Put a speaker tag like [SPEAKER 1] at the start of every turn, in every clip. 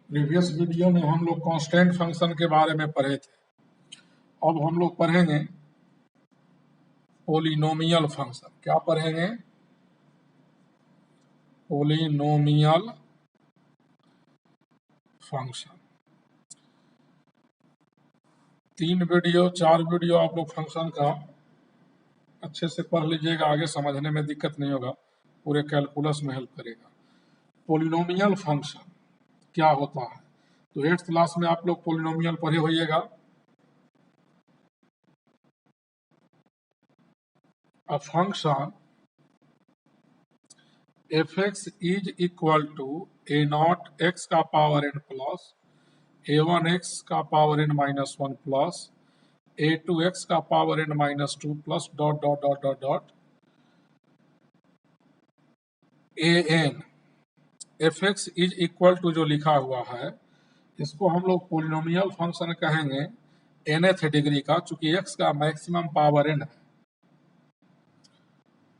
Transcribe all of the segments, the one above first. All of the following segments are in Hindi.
[SPEAKER 1] प्रीवियस वीडियो में हम लोग कांस्टेंट फंक्शन के बारे में पढ़े थे। अब हम लोग पढ़ेंगे पोलिनोमियल फंक्शन। क्या पढ़ेंगे? Polynomial function. 4 वीडियो आप लोग फंक्शन का अच्छे से पढ़ लीजिएगा, आगे समझने में दिक्कत नहीं होगा, पूरे कैलकुलस में हेल्प करेगा। पोलिनोमियल फंक्शन क्या होता है? तो 8th क्लास में आप लोग पोलिनोमियल पढ़े होइएगा। A function fx is equal to a0 x का power n plus a1 x का power n minus 1 plus a2 x का पावर n माइनस 2 plus dot dot dot dot dot an fx is equal to जो लिखा हुआ है, इसको हम लोग पोलिनोमियल फंक्शन कहेंगे nth डिग्री का, चूंकि x का मैक्सिमम पावर n है,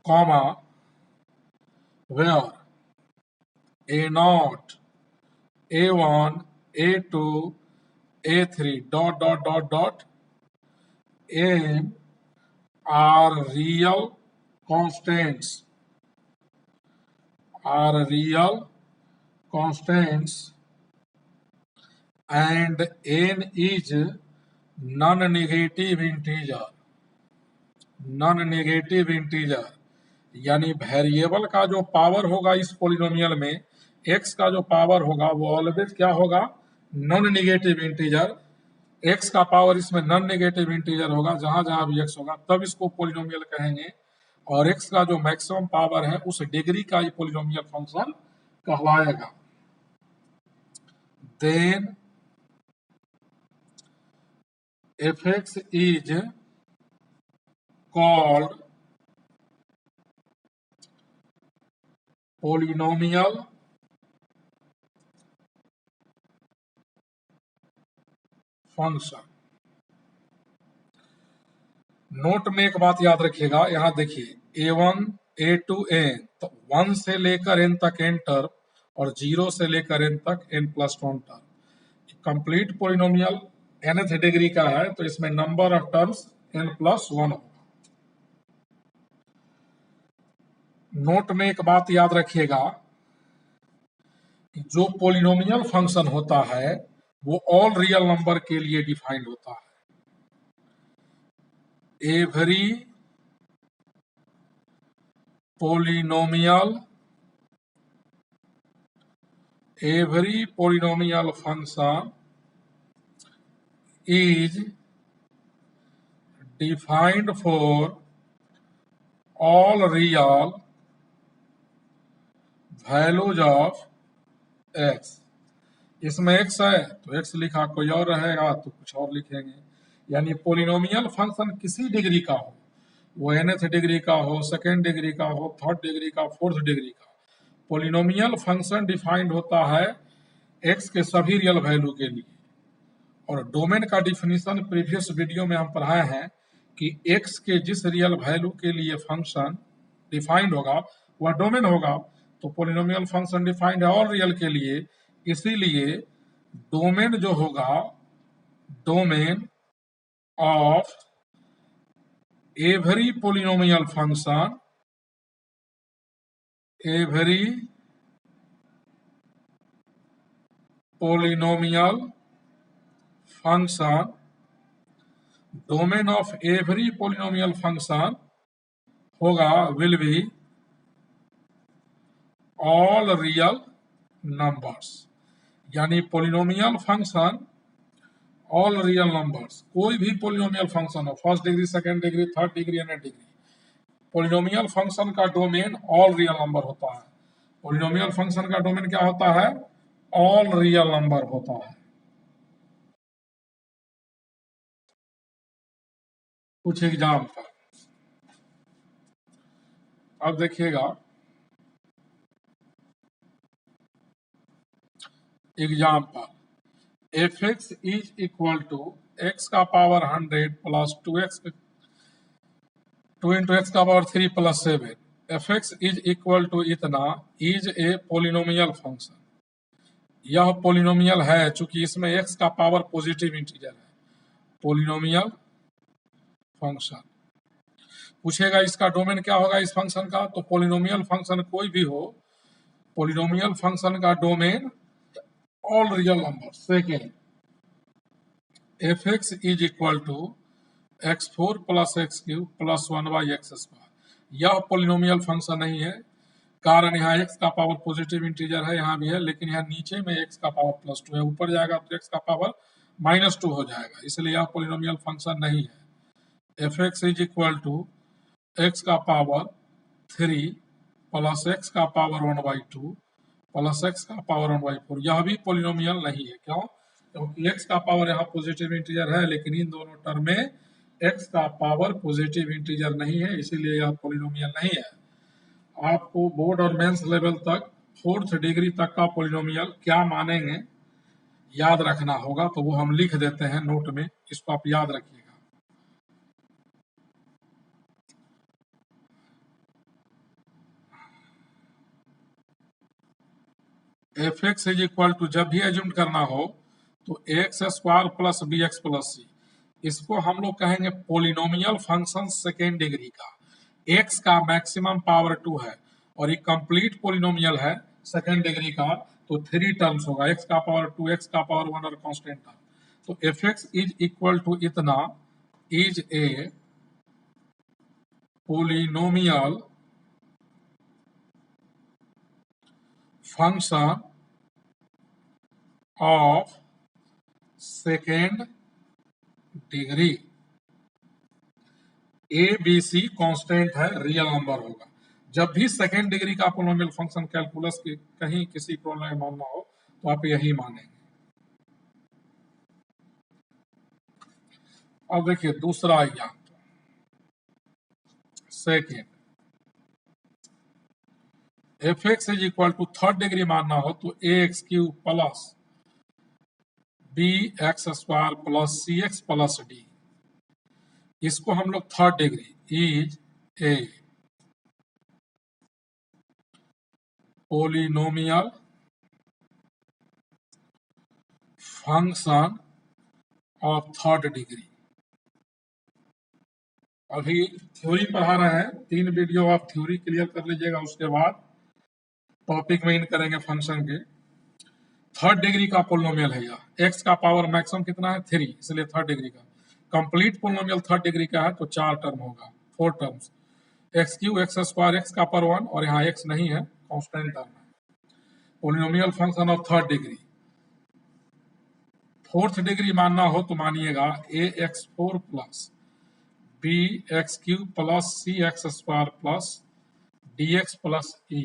[SPEAKER 1] comma where a0 a1 a2 a3 dot dot dot dot n are real constants and n is non-negative integer यानी वेरिएबल का जो पावर होगा इस पोलिनोमियल में, x का जो पावर होगा वो ऑलवेज क्या होगा? Non negative integer. x का पावर इसमें नॉन नेगेटिव इंटीजर होगा, जहां जहां भी x होगा तब इसको पोलिनोमियल कहेंगे, और x का जो मैक्सिमम पावर है उस डिग्री का ही पोलिनोमियल फंक्शन कहलाएगा। Then fx is called polynomial function. Note में एक बात याद रखिएगा, यहां देखिए a1 a2 n, तो 1 से लेकर n तक n टर्म और 0 से लेकर n तक n plus 1 term. Complete polynomial nth degree का है, तो इसमें number of terms n plus 1 होगा। नोट में एक बात याद रखिएगा, जो पोलिनोमियल फंक्शन होता है वो ऑल रियल नंबर के लिए डिफाइंड होता है। Every polynomial function is defined for all real values of x। इसमें x है तो x लिखा, कोई और रहेगा तो कुछ और लिखेंगे। यानी पोलिनोमियल फंक्शन किसी डिग्री का हो, वो nth डिग्री का हो, सेकेंड डिग्री का हो, थर्ड डिग्री का, फोर्थ डिग्री का, पोलिनोमियल फंक्शन डिफाइंड होता है x के सभी रियल वैल्यू के लिए। और डोमेन का डिफिनीशन प्रीवियस वीडियो में हम पढ़ाए हैं कि x के जिस रियल वैल्यू के लिए फंक्शन डिफाइंड होगा वह डोमेन होगा। तो पोलिनोमियल फंक्शन डिफाइंड है ऑल रियल के लिए, इसीलिए डोमेन जो होगा, domain of every polynomial function, every polynomial function, domain of every polynomial function होगा will be all real numbers. यानी polynomial function all real numbers, कोई भी पोलिनोमियल फंक्शन हो, first degree, second degree, third degree, nth degree, polynomial function का डोमेन ऑल रियल नंबर होता है। पोलिनोमियल फंक्शन का डोमेन क्या होता है? ऑल रियल नंबर होता है। कुछ एग्जाम्पल अब देखिएगा। Example, fx is equal to x का power 100 plus 2x 2 into x का power 3 plus 7। fx is equal to इतना इज ए पोलिनोमियल फंक्शन। यह पोलिनोमियल है चूंकि इसमें x का पावर पॉजिटिव इंटीजर है। पोलिनोमियल फंक्शन पूछेगा इसका डोमेन क्या होगा इस फंक्शन का, तो पोलिनोमियल फंक्शन कोई भी हो, पोलिनोमियल फंक्शन का domain all real number. Second, F x is equal to x4 plus x³ plus 1/x²। यह पोलिनोमियल फंक्शन नहीं है, कारण यहाँ x का पावर पॉजिटिव इंटीजर है, यहाँ भी है, लेकिन यहाँ नीचे में x का पावर +2 है, ऊपर जाएगा तो x का पावर -2 हो जाएगा, इसलिए यह पोलिनोमियल फंक्शन नहीं है। F x is equal to x का पावर 3 प्लस x का पावर 1/2 प्लस x का पावर 1/4, यह भी पोलिनोमियल नहीं है। क्यों? क्योंकि x का पावर यहाँ पॉजिटिव इंटीजर है, लेकिन इन दोनों टर्म में x का पावर पॉजिटिव इंटीजर नहीं है, इसीलिए यह पोलिनोमियल नहीं है। आपको बोर्ड और मेंस लेवल तक 4th डिग्री तक का पोलिनोमियल क्या मानेंगे याद रखना होगा, तो वो हम लिख देते हैं नोट में, इसको आप याद रखिएगा। F x is equal to, जब भी एज्यूम करना हो तो x² plus bx plus c, इसको हम लोग कहेंगे पोलिनोमियल फंक्शन सेकेंड डिग्री का। x का मैक्सिमम पावर 2 है और ये कंप्लीट पोलिनोमियल है सेकेंड डिग्री का, तो 3 टर्म्स होगा, x का पावर 2, x का पावर 1 और कांस्टेंट टर्म। तो f x is equal to इतना is a polynomial function of second degree. A b c constant है, रियल नंबर होगा। जब भी सेकेंड डिग्री का पोलिनोमियल फंक्शन कैलकुलस के कहीं किसी प्रॉब्लम में मानना हो तो आप यही मानेंगे। अब देखिए दूसरा example, second, F x is equal to third degree मानना हो तो ax³ plus bx² plus cx plus d, इसको हम लोग third degree is a polynomial function of third degree. अभी थ्योरी पढ़ा रहे हैं, 3 वीडियो आप थ्योरी क्लियर कर लीजिएगा, उसके बाद टॉपिक में इन करेंगे फंक्शन के। थर्ड डिग्री का पोलिनोमियल है यह, x का पावर मैक्सिमम कितना है 3, इसलिए थर्ड डिग्री का। कंप्लीट पोलिनोमियल थर्ड डिग्री का है तो 4 टर्म होगा, 4 टर्म्स, x³ x², x का पावर 1 और यहाँ x नहीं है, कांस्टेंट टर्म है। Polynomial function of third degree. Fourth degree मानना हो तो मानिएगा ax4 plus bx³ plus cx² plus dx plus e।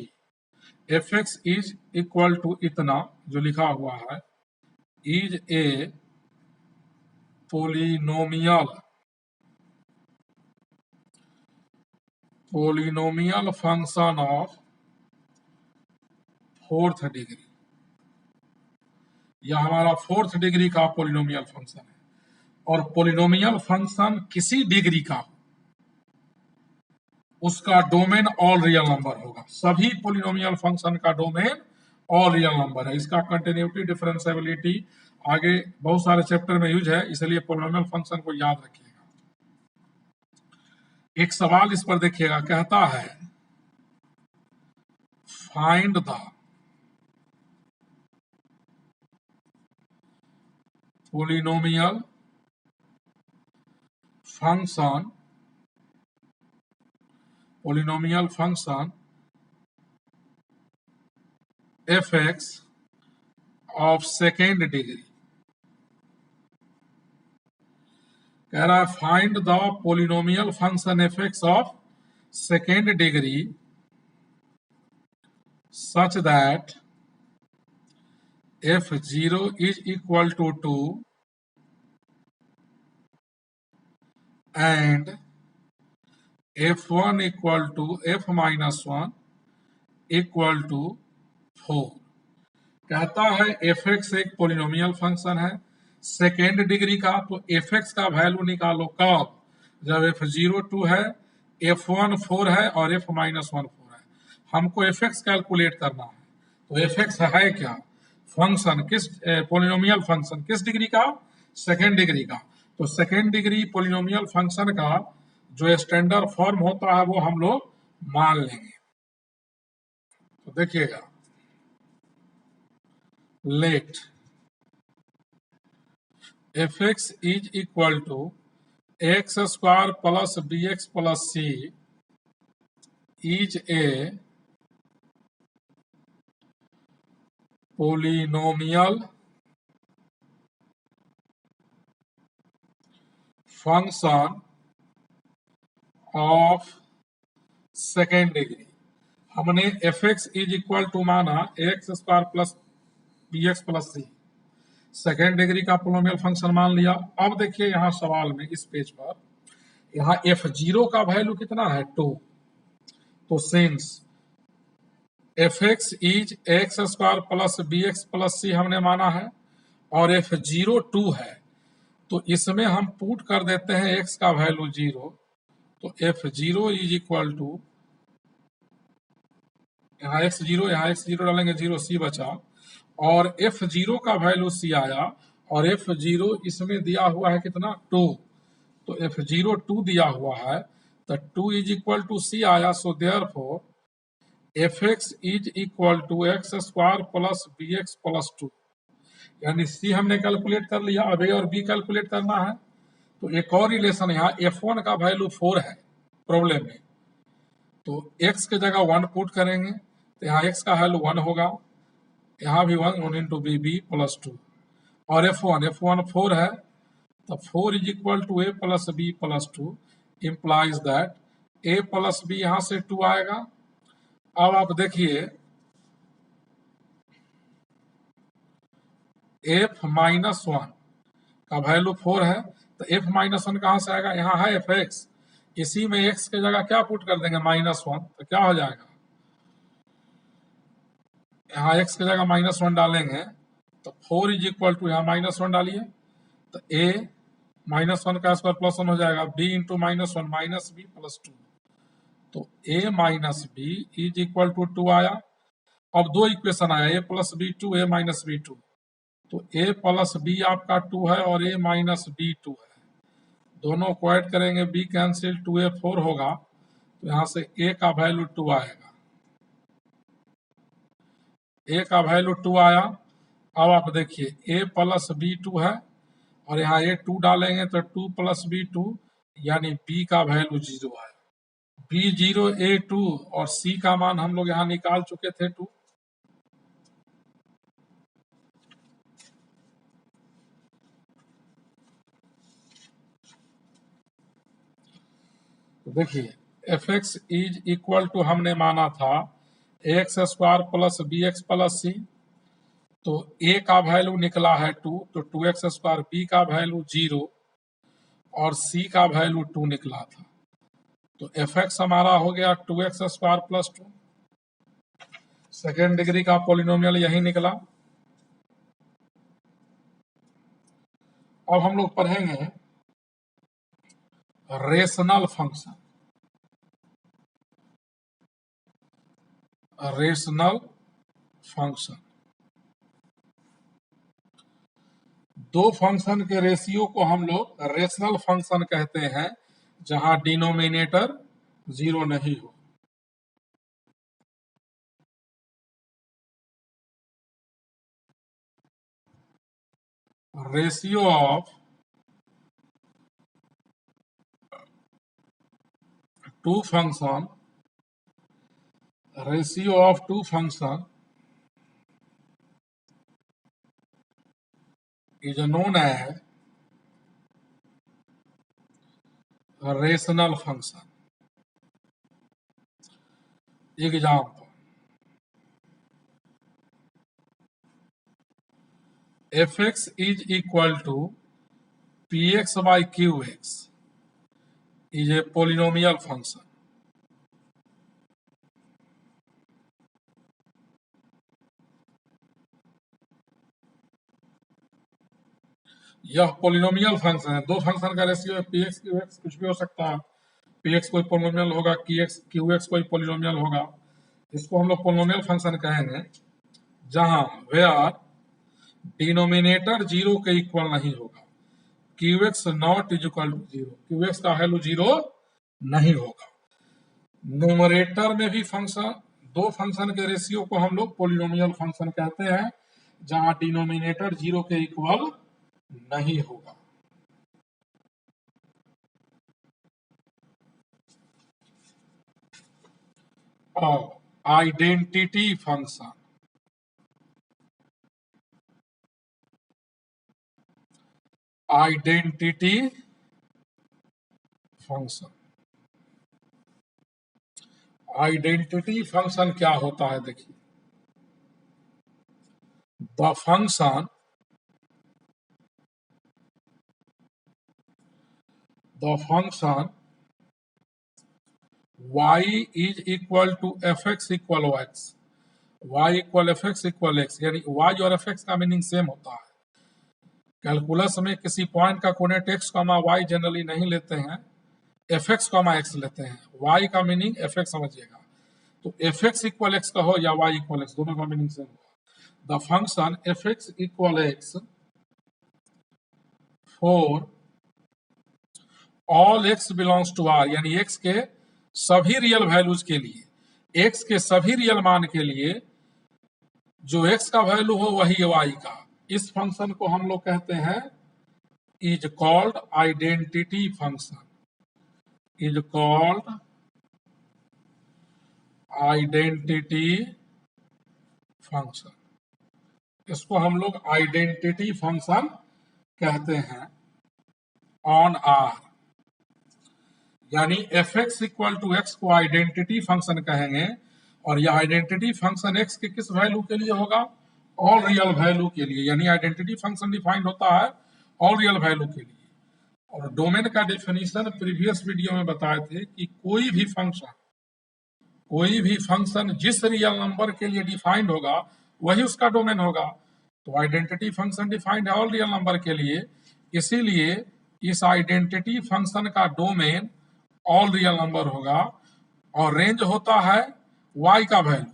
[SPEAKER 1] F x is equal to इतना जो लिखा हुआ है is a polynomial function of fourth degree. यह हमारा फोर्थ डिग्री का पोलिनोमियल फंक्शन है, और पोलिनोमियल फंक्शन किसी डिग्री का उसका डोमेन ऑल रियल नंबर होगा। सभी पोलिनोमियल फंक्शन का डोमेन ऑल रियल नंबर है। इसका कंटिन्यूटी, डिफरेंशिएबिलिटी आगे बहुत सारे चैप्टर में यूज है, इसलिए पोलिनोमियल फंक्शन को याद रखिएगा। एक सवाल इस पर देखिएगा, कहता है find the polynomial function F x of second degree. कह रहा है find the polynomial function F x of second degree such that f0 is equal to 2 and f1 equal to f minus 1 equal to 4। कहता है एफ एक्स एक पोलिनोमियल फंक्शन है सेकेंड डिग्री का, तो एफ एक्स का वैल्यू निकालो कब, जब f0 2 है, f1 4 है और f minus 1 4 है। हमको एफ एक्स कैलकुलेट करना है, तो एफ एक्स है क्या, फंक्शन किस पोलिनोमियल फंक्शन किस डिग्री का, सेकेंड डिग्री का। तो सेकेंड डिग्री पोलिनोमियल फंक्शन का जो स्टैंडर्ड फॉर्म होता है वो हम लोग मान लेंगे। तो देखिएगा, let f x is equal to x square plus B x plus c is a polynomial function of second degree. हमने f x is equal to माना x square plus B x plus c, second degree का पोलिनोमियल फंक्शन मान लिया। अब देखिए यहाँ सवाल में इस पेज पर यहाँ एफ जीरो का वैल्यू कितना है, 2। तो since f x is x square plus B x plus c हमने माना है और एफ जीरो 2 है, तो इसमें हम पुट कर देते हैं एक्स का वैल्यू 0। तो F zero is equal to, यहाँ एक्स जीरो डालेंगे 0, सी बचा, और एफ जीरो का वैल्यू सी आया, और एफ जीरो इसमें दिया हुआ है कितना, 2। तो एफ जीरो 2 दिया हुआ है, तो 2 इज इक्वल टू सी आया। So therefore F x is equal to x square plus B x plus 2, यानी सी हमने कैलकुलेट कर लिया, अब ए और बी कैलकुलेट करना है। तो एक और रिलेशन, यहाँ f1 का वैल्यू 4 है प्रॉब्लम में, तो x के जगह 1 पुट करेंगे, तो यहाँ x का वैल्यू 1 होगा, यहाँ भी 1 इंटू बी बी प्लस 2, और f1 4 है, तो 4 is equal to A plus B plus 2, implies that A plus B यहाँ से 2 आएगा। अब आप देखिए f माइनस 1 का वैल्यू 4 है, तो f माइनस 1 कहाँ से आएगा, यहाँ है एफ एक्स, इसी में x के जगह क्या पुट कर देंगे, -1, तो क्या हो जाएगा, यहाँ x के जगह -1 डालेंगे, तो 4 इज इक्वल टू, यहाँ -1 डालिए, तो a -1 का स्क्वायर +1 हो जाएगा, b into -1 minus B plus 2, तो a minus B is equal to 2 आया। अब दो इक्वेशन आया, a plus B 2, a minus B 2, तो a प्लस बी आपका 2 है और a माइनस बी 2 है, दोनों को ऐड करेंगे, b कैंसिल, 2a 4 होगा, तो यहाँ से a का वैल्यू 2 आएगा, a का वैल्यू 2 आया। अब आप देखिए a प्लस बी 2 है, और यहाँ a 2 डालेंगे तो 2 प्लस बी 2, यानी b का वैल्यू 0 है, b 0 a 2, और c का मान हम लोग यहाँ निकाल चुके थे 2। तो देखिए f x is equal to हमने माना था x square plus B x plus c, तो a का वैल्यू निकला है 2, तो 2x स्क्वायर, b का वैल्यू 0 और c का वैल्यू 2 निकला था, तो एफ एक्स हमारा हो गया 2x square plus 2, second degree का पोलिनोमियल यही निकला। अब हम लोग पढ़ेंगे रेशनल फंक्शन, रेशनल फंक्शन, दो फंक्शन के रेशियो को हम लोग रेशनल फंक्शन कहते हैं, जहां डिनोमिनेटर 0 नहीं हो। Ratio of two function, ratio of two function is known as rational function. Example, fx is equal to px by qx is a polynomial function. यह पोलिनोमियल फंक्शन है, दो फंक्शन का रेशियो है, पी एक्स क्यू एक्स, कुछ भी हो सकता है, पी एक्स कोई पोलिनोमियल होगा, क्यू एक्स कोई पोलिनोमियल होगा, इसको हम लोग पोलिनोमियल फंक्शन कहेंगे, जहां वेयर डिनोमिनेटर जीरो के इक्वल नहीं होगा, Q X not is equal to zero, Q X का वैल्यू जीरो नहीं होगा। न्यूमरेटर में भी फंक्शन, दो फंक्शन के रेशियो को हम लोग पोलिनोमियल फंक्शन कहते हैं, जहां डिनोमिनेटर जीरो के इक्वल नहीं होगा। और identity function, identity function, identity function क्या होता है देखिए, the function y is equal to F x equal X, y equal F x equal X, यानी y और एफ एक्स का मीनिंग सेम होता है। कैलकुलस में किसी पॉइंट का coordinate X comma Y generally नहीं लेते हैं, एफ एक्स कॉमा एक्स लेते हैं, y का मीनिंग एफ एक्स समझिएगा, तो एफ एक्स इक्वल एक्स कहो या y इक्वल एक्स, दोनों का मीनिंग सेम होगा। The function F x equal X for all x belongs to R, यानी एक्स के सभी रियल वैल्यूज के लिए, एक्स के सभी रियल मान के लिए जो एक्स का वैल्यू हो वही वाई का, इस फंक्शन को हम लोग कहते हैं is called identity function, is called identity function, इसको हम लोग आइडेंटिटी फंक्शन कहते हैं ऑन आर, यानी F x equal to X को आइडेंटिटी फंक्शन कहेंगे, और यह आइडेंटिटी फंक्शन एक्स के किस वैल्यू के लिए होगा, ऑल रियल वैल्यू के लिए, यानी आइडेंटिटी फंक्शन डिफाइंड होता है ऑल रियल वैल्यू के लिए। और डोमेन का डेफिनेशन प्रीवियस वीडियो में बताए थे कि कोई भी फंक्शन जिस रियल नंबर के लिए डिफाइंड होगा वही उसका डोमेन होगा। तो आइडेंटिटी फंक्शन डिफाइंड है ऑल रियल नंबर के लिए, इसीलिए इस आइडेंटिटी फंक्शन का डोमेन ऑल रियल नंबर होगा, और रेंज होता है y का वैल्यू,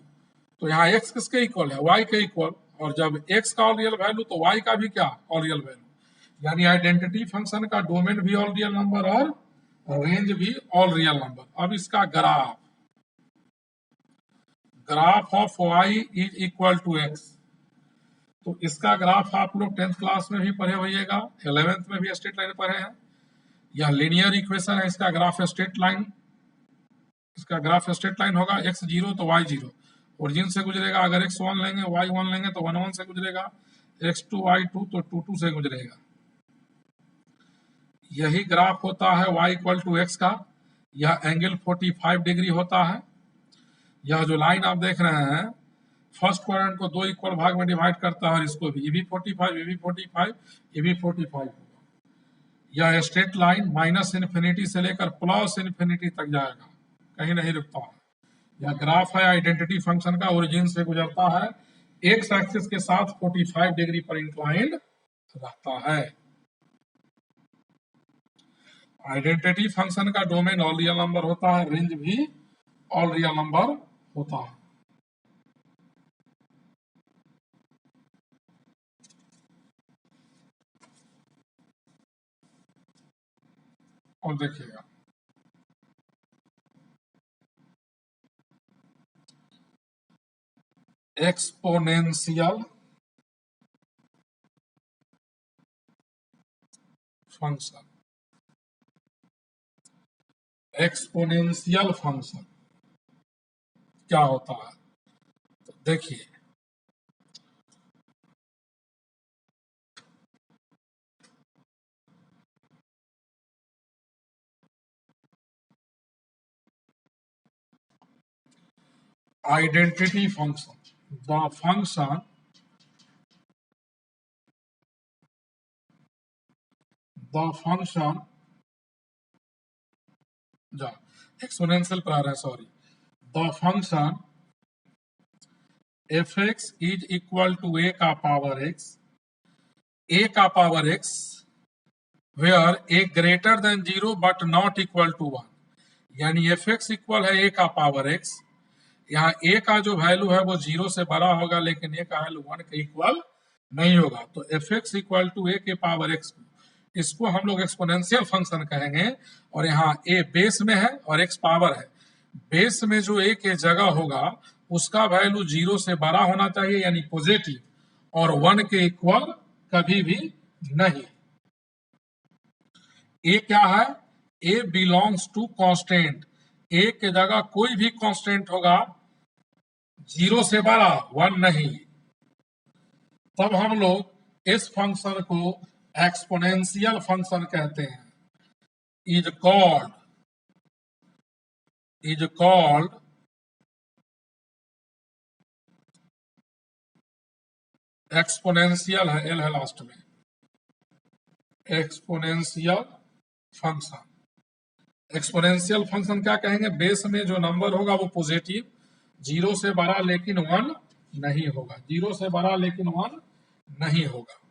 [SPEAKER 1] तो यहाँ x किसके इक्वल है, y के इक्वल, और जब x का ऑल रियल वैल्यू तो y का भी क्या, ऑल रियल वैल्यू, यानी आइडेंटिटी फंक्शन का डोमेन भी ऑल रियल नंबर और रेंज भी ऑल रियल नंबर। अब इसका graph of y is equal to x, तो इसका ग्राफ आप लोग 10th क्लास में भी पढ़े होइएगा, 11th में भी स्ट्रेट लाइन पढ़े हैं। यह लीनियर इक्वेशन है, इसका ग्राफ स्ट्रेट लाइन, इसका ग्राफ स्ट्रेट लाइन होगा, x 0 तो y 0, ओरिजिन से गुजरेगा, अगर x 1 लेंगे y 1 लेंगे तो 1 1 से गुजरेगा, x 2 y 2 तो 2 2 से गुजरेगा। यही ग्राफ होता है y इक्वल टू एक्स का, यह एंगल 45 डिग्री होता है। यह जो लाइन आप देख रहे हैं फर्स्ट क्वाड्रेंट को दो इक्वल भाग में डिवाइड करता है, और इसको भी, ये भी 45, ये भी 45, ये भी 45 होगा। यह स्ट्रेट लाइन माइनस इन्फिनिटी से लेकर प्लस इन्फिनिटी तक जाएगा, कहीं नहीं रुकता है। यह ग्राफ है आइडेंटिटी फंक्शन का, ओरिजिन से गुजरता है, एक्स एक्सिस के साथ 45 डिग्री पर इंक्लाइंड रहता है। आइडेंटिटी फंक्शन का डोमेन ऑल रियल नंबर होता है, रेंज भी ऑल रियल नंबर होता है। और देखिएगा एक्सपोनेंशियल फंक्शन, एक्सपोनेंशियल फंक्शन क्या होता है, तो देखिए identity function, the function exponential पर आ रहा है, sorry, the function F x is equal to a का पावर एक्स, ए का power x where a greater than 0 but not equal to 1, यानी एफ एक्स इक्वल है ए का पावर एक्स, यहाँ ए का जो वैल्यू है वो 0 से बड़ा होगा लेकिन ए का वैल्यू 1 के इक्वल नहीं होगा। तो f x equal to a के पावर एक्स, इसको हम लोग एक्सपोनेंशियल फंक्शन कहेंगे। और यहाँ ए बेस में है और एक्स पावर है। बेस में जो ए के जगह होगा उसका वैल्यू 0 से बड़ा होना चाहिए यानी पॉजिटिव, और 1 के इक्वल कभी भी नहीं। ए क्या है? ए बिलोंग्स टू कांस्टेंट। ए के जगह कोई भी कांस्टेंट होगा 0 से बड़ा, 1 नहीं। तब हम लोग इस फंक्शन को एक्सपोनेंशियल फंक्शन कहते हैं। इज कॉल्ड एक्सपोनेंशियल है, एल है लास्ट में, एक्सपोनेंशियल फंक्शन। एक्सपोनेंशियल फंक्शन क्या कहेंगे? बेस में जो नंबर होगा वो पॉजिटिव, 0 से बड़ा लेकिन 1 नहीं होगा, 0 से बड़ा लेकिन 1 नहीं होगा।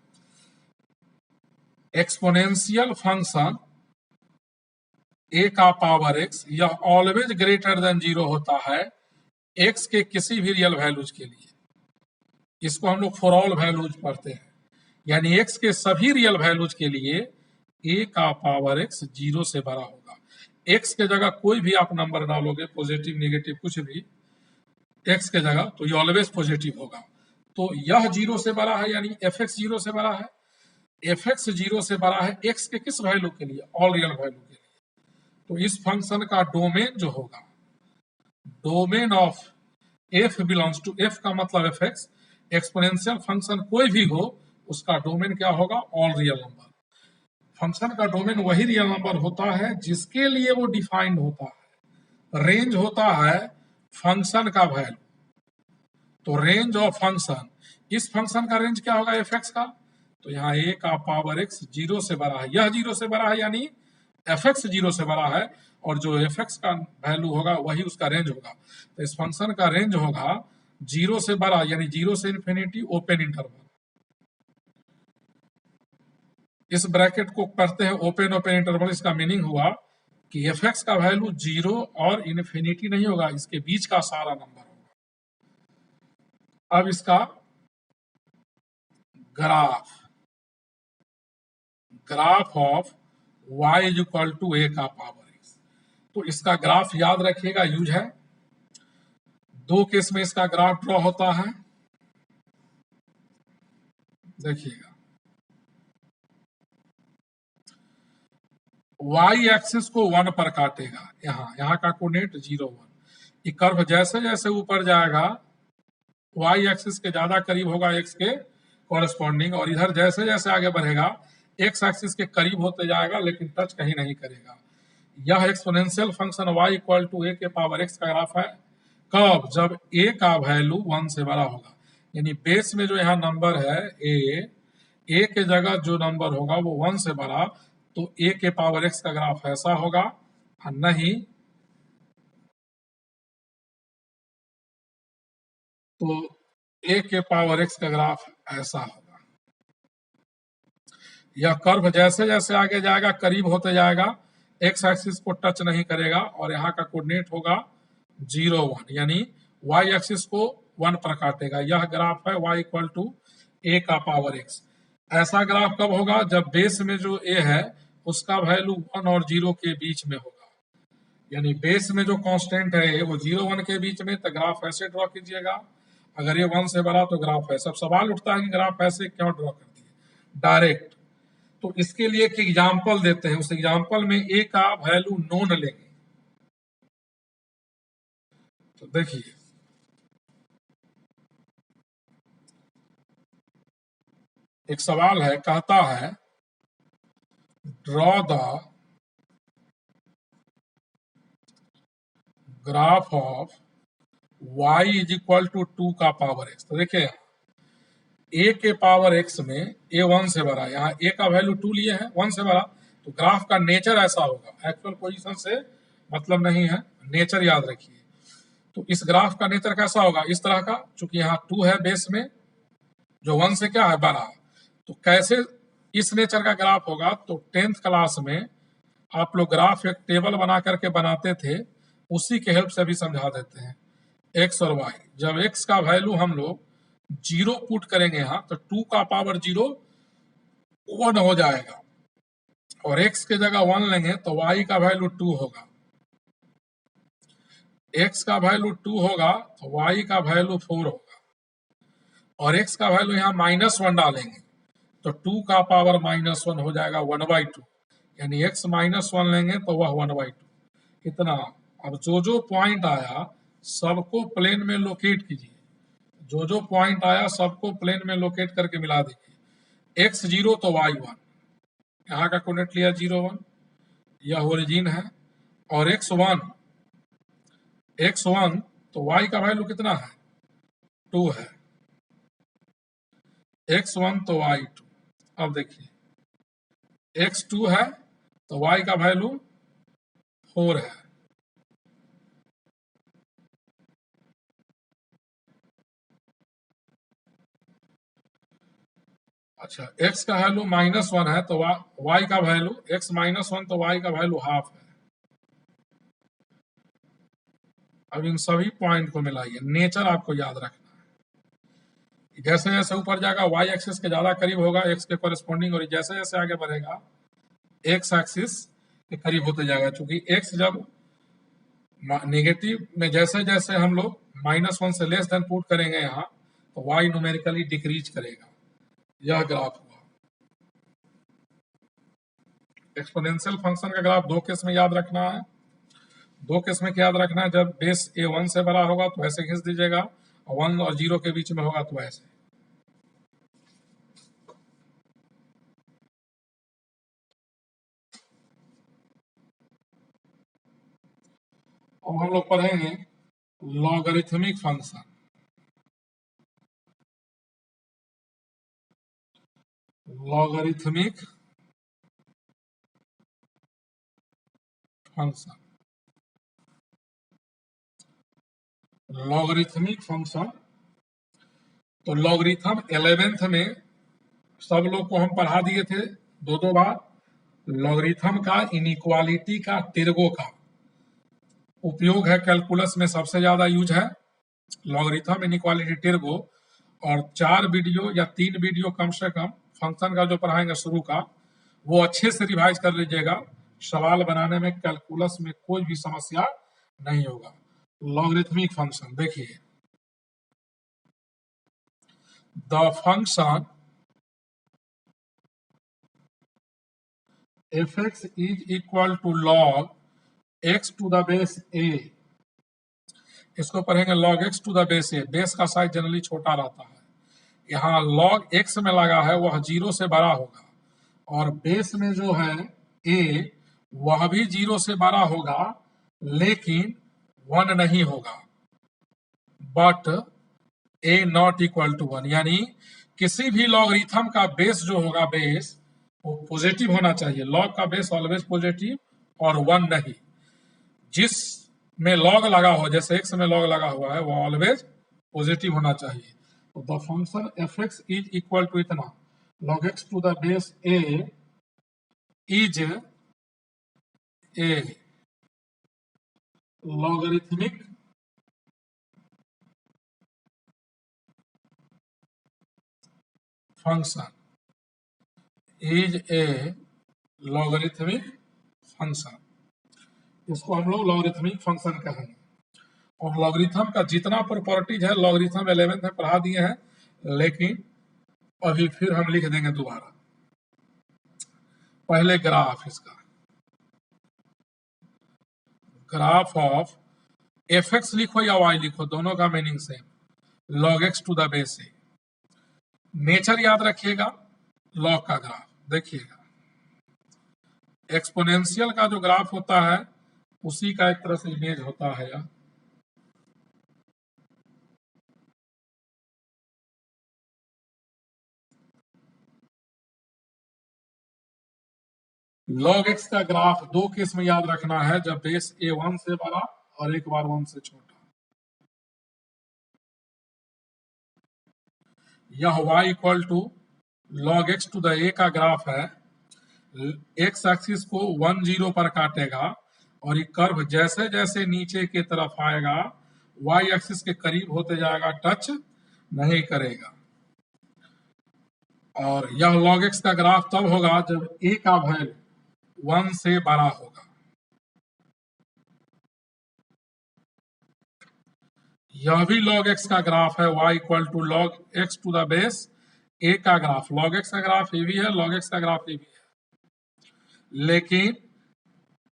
[SPEAKER 1] एक्सपोनेंशियल फंक्शन ए का पावर एक्स, यह ऑलवेज ग्रेटर देन 0 होता है एक्स के किसी भी रियल वैल्यूज के लिए। इसको हम लोग फॉर ऑल वैल्यूज पढ़ते हैं, यानी एक्स के सभी रियल वैल्यूज के लिए ए का पावर एक्स 0 से बड़ा होगा। एक्स के जगह कोई भी आप नंबर डालोगे, पॉजिटिव नेगेटिव कुछ भी एक्स के जगह, तो ये ऑलवेज पॉजिटिव होगा। तो यह 0 से बड़ा है यानी एफ एक्स 0 से बड़ा है। एफ एक्स 0 से बड़ा है एक्स के किस वैल्यू के लिए? ऑल रियल वैल्यू के लिए। तो इस फंक्शन का डोमेन जो होगा, domain of F belongs to, F का मतलब एफ एक्स, एक्सपोनेंशियल फंक्शन कोई भी हो उसका डोमेन क्या होगा? All real number. फंक्शन का डोमेन वही रियल नंबर होता है जिसके लिए वो डिफाइंड होता है। रेंज होता है फंक्शन का वैल्यू, तो रेंज ऑफ फंक्शन, इस फंक्शन का रेंज क्या होगा? एफ एक्स का। तो यहाँ ए का पावर एक्स 0 से बड़ा है, यह 0 से बड़ा है यानी एफ एक्स 0 से बड़ा है, और जो एफ एक्स का वैल्यू होगा वही उसका रेंज होगा। तो इस फंक्शन का रेंज होगा 0 से बड़ा यानी 0 से इन्फिनिटी ओपन इंटरवल। इस ब्रैकेट को पढ़ते हैं ओपन इंटरवल। इसका मीनिंग हुआ कि एफ एक्स का वैल्यू 0 और इन्फिनिटी नहीं होगा, इसके बीच का सारा नंबर होगा। अब इसका graph of y is equal to a का पावर एक्स। तो इसका ग्राफ याद रखिएगा, यूज है। दो केस में इसका ग्राफ ड्रॉ होता है, देखिएगा। y एक्सिस को 1 पर काटेगा, यहाँ का कोऑर्डिनेट 0 1। ये कर्व जैसे जैसे ऊपर जाएगा y एक्सिस के ज्यादा करीब होगा x के कॉरेस्पॉन्डिंग, और इधर जैसे जैसे आगे बढ़ेगा x एक्सिस के करीब होते जाएगा लेकिन टच कहीं नहीं करेगा। यह exponential function y equal to a के पावर x का ग्राफ है। कब? जब a का वैल्यू 1 से बड़ा होगा, यानी बेस में जो यहाँ नंबर है a के जगह जो नंबर होगा वो 1 से बड़ा, तो a के पावर x का ग्राफ ऐसा होगा, और नहीं तो a के पावर x का ग्राफ ऐसा होगा। यह कर्व जैसे जैसे आगे जाएगा करीब होते जाएगा, एक्स एक्सिस को टच नहीं करेगा, और यहाँ का कोऑर्डिनेट होगा 0 1, यानी y एक्सिस को 1 पर काटेगा। यह ग्राफ है y इक्वल टू ए का पावर x। ऐसा ग्राफ कब होगा? जब बेस में जो a है उसका वैल्यू 1 और 0 के बीच में होगा, यानी बेस में जो कांस्टेंट है वो 0 1 के बीच में, तो ग्राफ ऐसे ड्रॉ कीजिएगा। अगर ये 1 से बड़ा तो ग्राफ है। सब सवाल उठता है कि ग्राफ ऐसे क्यों ड्रॉ कर दिए डायरेक्ट, तो इसके लिए एक एग्जाम्पल देते हैं। उस एग्जाम्पल में ए का वैल्यू नोन लेंगे। तो देखिए, एक सवाल है, कहता है draw the graph of y is equal to 2 का पावर x। तो देखिए a के पावर x में a 1 से बड़ा, यहाँ a का वैल्यू 2 लिए हैं, 1 से बड़ा, तो ग्राफ का नेचर ऐसा होगा। एक्चुअल पोजीशन से मतलब नहीं है, नेचर याद रखिए। तो इस ग्राफ का नेचर कैसा होगा? इस तरह का, चूंकि यहाँ 2 है बेस में, जो 1 से क्या है बड़ा, तो कैसे इस नेचर का ग्राफ होगा? तो 10th क्लास में आप लोग ग्राफ एक टेबल बना करके बनाते थे, उसी के हेल्प से भी समझा देते हैं। एक्स और वाई, जब एक्स का वैल्यू हम लोग जीरो पुट करेंगे यहाँ तो 2 का पावर 0 1 हो जाएगा, और x के जगह 1 लेंगे तो y का वैल्यू 2 होगा, x का वैल्यू 2 होगा तो y का वैल्यू 4 होगा, और x का वैल्यू यहाँ -1 डालेंगे तो 2 का पावर -1 हो जाएगा 1/2, यानी x -1 लेंगे तो वह 1/2 कितना। अब जो जो पॉइंट आया सबको प्लेन में लोकेट कीजिए, जो जो पॉइंट आया सबको प्लेन में लोकेट करके मिला दीजिए। x 0 तो y 1, यहाँ का कोऑर्डिनेट लिया 0 1, यह ओरिजिन है, और x 1 तो y का वैल्यू कितना है 2 है, x 1 तो y 2। अब देखिए x 2 है तो y का वैल्यू 4 है, अच्छा x का वैल्यू -1 है तो y का वैल्यू x -1 तो y का वैल्यू हाफ है। अब इन सभी पॉइंट को मिलाइए, नेचर आपको याद रखना है, जैसे जैसे ऊपर जाएगा y एक्सिस के ज्यादा करीब होगा x के कॉरेस्पॉन्डिंग, और जैसे जैसे आगे बढ़ेगा x एक्सिस के करीब होते जाएगा, क्योंकि x जब नेगेटिव में जैसे जैसे हम लोग -1 से लेस देन पुट करेंगे यहाँ तो y न्यूमेरिकली डिक्रीज करेगा। यह ग्राफ हुआ। एक्सपोनेंशियल फंक्शन का ग्राफ दो केस में याद रखना है, दो केस में क्या याद रखना है, जब बेस a 1 से बड़ा होगा तो ऐसे खींच दीजिएगा, और 1 और 0 के बीच में होगा तो ऐसे। अब हम लोग पढ़ेंगे logarithmic function. Logarithmic function, logarithmic function तो लॉगरिथम 11th में सब लोग को हम पढ़ा दिए थे दो बार। लॉगरिथम का इनइक्वालिटी का तिर्गों का उपयोग है, कैलकुलस में सबसे ज्यादा यूज है लॉगरिथम इनइक्वालिटी तिर्गो, और 4 वीडियो या 3 वीडियो कम से कम फंक्शन का जो पढ़ाएंगे शुरू का वो अच्छे से रिवाइज कर लीजिएगा, सवाल बनाने में कैलकुलस में कोई भी समस्या नहीं होगा। लॉगरिथमिक फंक्शन देखिए, the function f(x) is equal to log x to the base a, इसको पढ़ेंगे log x to the base a। Base का साइज जनरली छोटा रहता है, यहाँ log x में लगा है वह 0 से बड़ा होगा, और बेस में जो है a वह भी 0 से बड़ा होगा लेकिन 1 नहीं होगा, but a not equal to 1, यानी किसी भी लॉगरिथम का बेस जो होगा बेस वो पॉजिटिव होना चाहिए। लॉग का बेस ऑलवेज पॉजिटिव और 1 नहीं। जिस में लॉग लगा हो, जैसे x में लॉग लगा हुआ है, वो ऑलवेज पॉजिटिव होना चाहिए। तो the function f(x) is equal to इतना, log x to the base a is a logarithmic function, is a logarithmic function, इसको हम लोग लॉगरिथमिक फंक्शन कहेंगे। और लॉगरिथम का जितना प्रॉपर्टीज है लॉगरिथम 11th में पढ़ा दिए हैं, लेकिन अभी फिर हम लिख देंगे दोबारा। पहले ग्राफ, इसका ग्राफ ऑफ f(x) लिखो या y लिखो, दोनों का meaning same, log x to the base a. Nature याद रखिएगा लॉग का ग्राफ, देखिएगा एक्सपोनेंशियल का जो ग्राफ होता है उसी का एक तरह से इमेज होता है यह। log x का ग्राफ दो केस में याद रखना है, जब बेस a 1 से बड़ा और एक बार 1 से छोटा। यह y equal to log x to the a का ग्राफ है, x एक्सिस को 1 0 पर काटेगा, और ये कर्व जैसे जैसे नीचे की तरफ आएगा y एक्सिस के करीब होते जाएगा टच, नहीं करेगा। और यह log x का ग्राफ तब होगा जब a का वैल्यू 1 से बड़ा होगा। यह भी log x का ग्राफ है, y equal to log x to the base a का ग्राफ। log x का ग्राफ ये भी है, log x का ग्राफ ये भी है, लेकिन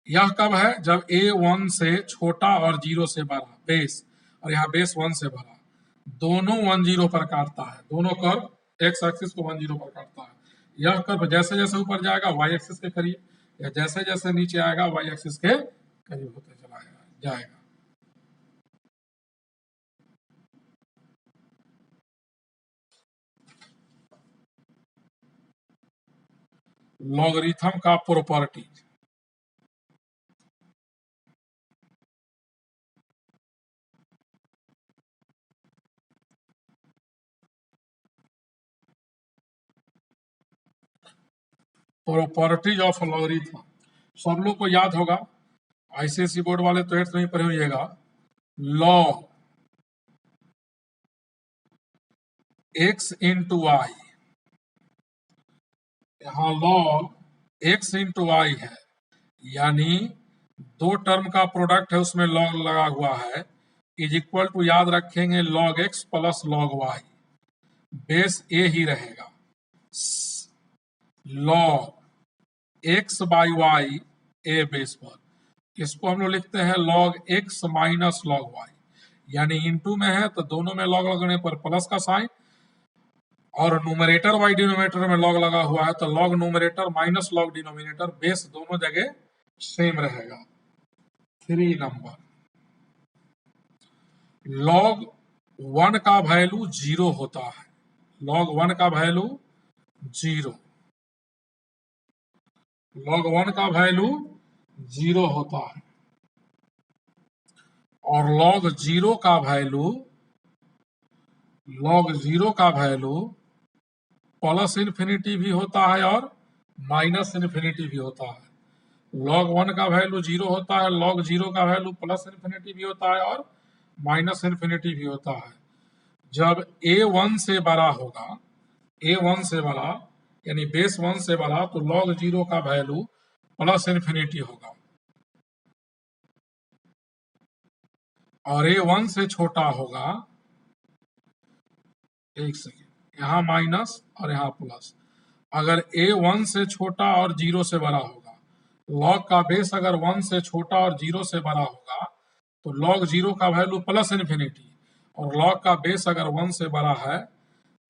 [SPEAKER 1] यह कब है? जब a 1 से छोटा और 0 से बड़ा बेस, और यहाँ बेस 1 से बड़ा, दोनों 1 0 पर काटता है। दोनों कर्व एक्स एक्सिस को 1 0 पर काटता है। यह कर्व जैसे जैसे ऊपर जाएगा वाई एक्सिस के करीब, या जैसे जैसे नीचे आएगा वाई एक्सिस के करीब होते चला जाएगा। लॉगरिथम का प्रॉपर्टी। प्रॉपर्टीज ऑफ लॉगरिथम सब लोग को याद होगा, आईसीएसई बोर्ड वाले तो 8th में ही पढ़े होइएगा। लॉग एक्स इंटू वाई, यहाँ लॉग एक्स इंटू वाई है, यानी दो टर्म का प्रोडक्ट है उसमें लॉग लगा हुआ है, इज इक्वल टू याद रखेंगे log x plus log y, base a ही रहेगा। Log x by y a base पर, इसको हम लोग लिखते हैं log x minus log y, यानी इनटू में है तो दोनों में लॉग लगने पर प्लस का साइन, और न्यूमरेटर बाई डिनोमिनेटर में लॉग लगा हुआ है तो log numerator minus log denominator, base दोनों जगह सेम रहेगा। 3 नंबर, लॉग 1 का वैल्यू 0 होता है। लॉग 1 का वैल्यू 0, लॉग 1 का वैल्यू 0 होता है, और लॉग 0 का वैल्यू, लॉग 0 का वैल्यू प्लस इन्फिनिटी भी होता है और माइनस इन्फिनिटी भी होता है। लॉग 1 का वैल्यू 0 होता है, लॉग 0 का वैल्यू प्लस इन्फिनिटी भी होता है और माइनस इन्फिनिटी भी होता है। जब a 1 से बड़ा होगा, a 1 से बड़ा यानी बेस 1 से बड़ा, तो log 0 का वैल्यू प्लस इन्फिनिटी होगा, और a 1 से छोटा होगा, एक सेकेंड, यहाँ माइनस और यहाँ प्लस। अगर a 1 से छोटा और 0 से बड़ा होगा, log का बेस अगर 1 से छोटा और 0 से बड़ा होगा तो log 0 का वैल्यू प्लस इन्फिनिटी, और log का बेस अगर 1 से बड़ा है